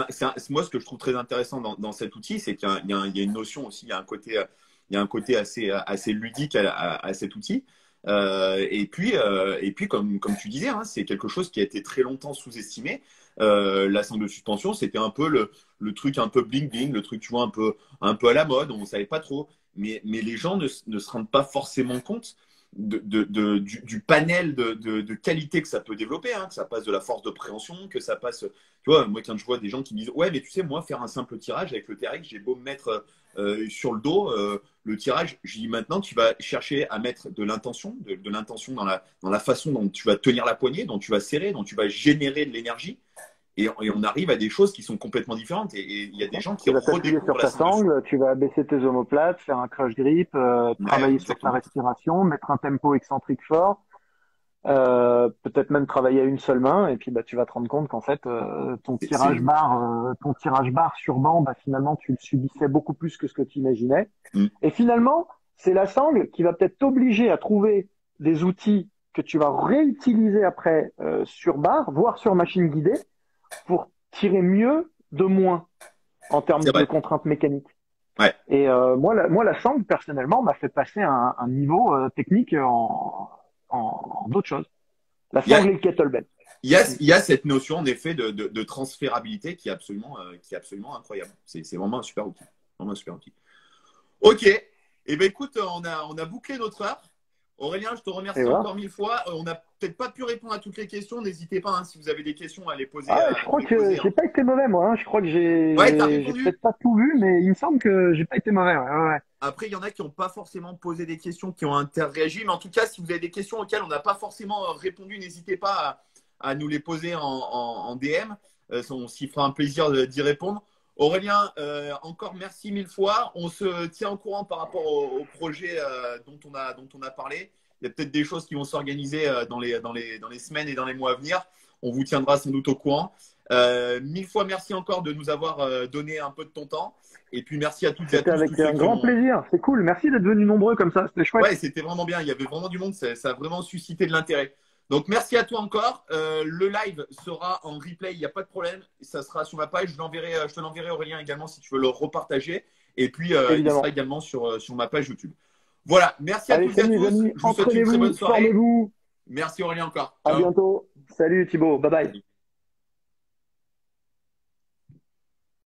moi, ce que je trouve très intéressant dans cet outil, c'est qu'il y a une notion aussi, il y a un côté assez ludique à cet outil. Et puis comme tu disais, hein, c'est quelque chose qui a été très longtemps sous-estimé. La sangle de suspension, c'était un peu le truc un peu bling bling, le truc, tu vois, un peu à la mode, on ne savait pas trop. Mais les gens ne se rendent pas forcément compte du panel de qualité que ça peut développer, hein, que ça passe de la force de préhension, que ça passe. Tu vois, moi, quand je vois des gens qui me disent ouais, mais tu sais, moi, faire un simple tirage avec le TRX, j'ai beau me mettre sur le dos, le tirage, je dis maintenant, tu vas chercher à mettre de l'intention, de l'intention dans la façon dont tu vas tenir la poignée, dont tu vas serrer, dont tu vas générer de l'énergie. Et on arrive à des choses qui sont complètement différentes. Et il y a des gens qui Tu vas t'appuyer redécouvrent sur la ta sangle dessus. sangle, tu vas baisser tes omoplates, faire un crush grip, Ouais, travailler sur ta exactement. respiration, mettre un tempo excentrique fort, peut-être même travailler à une seule main, et puis bah tu vas te rendre compte qu'en fait C'est. ton tirage barre sur banc, bah finalement tu le subissais beaucoup plus que ce que tu imaginais. Mm. Et finalement, c'est la sangle qui va peut-être t'obliger à trouver des outils que tu vas réutiliser après sur barre, voire sur machine guidée, pour tirer mieux de moins en termes C'est de vrai. contraintes mécaniques. Ouais. Et moi, la sangle, personnellement, m'a fait passer un niveau technique en d'autres choses. La Il y a, sangle et le kettlebell. il y a cette notion, en effet, de transférabilité qui est absolument incroyable. C'est vraiment un super outil. Vraiment un super outil. Ok. Eh bien, écoute, on a bouclé notre heure. Aurélien, je te Et remercie voilà. encore 1000 fois. On n'a peut-être pas pu répondre à toutes les questions. N'hésitez pas, hein, si vous avez des questions, à les poser. Ah, je À nous crois les que poser, j'ai hein. pas été mauvais, moi, hein. Je crois que Ouais, t'as j'ai répondu. peut-être pas tout vu, mais il me semble que j'ai pas été mauvais. Ouais, ouais, ouais. Après, il y en a qui n'ont pas forcément posé des questions, qui ont interréagi. Mais en tout cas, si vous avez des questions auxquelles on n'a pas forcément répondu, n'hésitez pas à nous les poser en DM. On s'y fera un plaisir d'y répondre. Aurélien, encore merci 1000 fois. On se tient au courant par rapport au projet dont on a parlé. Il y a peut-être des choses qui vont s'organiser dans les semaines et dans les mois à venir. On vous tiendra sans doute au courant. 1000 fois merci encore de nous avoir donné un peu de ton temps. Et puis merci à toutes et à C'était tous avec ceux un qui grand ont. plaisir. C'est cool. Merci d'être venus nombreux comme ça. C'était chouette. Ouais, c'était vraiment bien. Il y avait vraiment du monde. Ça a vraiment suscité de l'intérêt. Donc merci à toi encore. Le live sera en replay. Il n'y a pas de problème. Ça sera sur ma page. Je te l'enverrai Aurélien également si tu veux le repartager. Et puis il sera Évidemment. également sur ma page YouTube. Voilà. Merci à Allez, toutes et à salut les tous. amis. Je vous souhaite une très bonne Entraînez-vous, soirée. formez-vous. Merci Aurélien encore. À Ciao. bientôt. Salut Thibaut. Bye bye. Salut.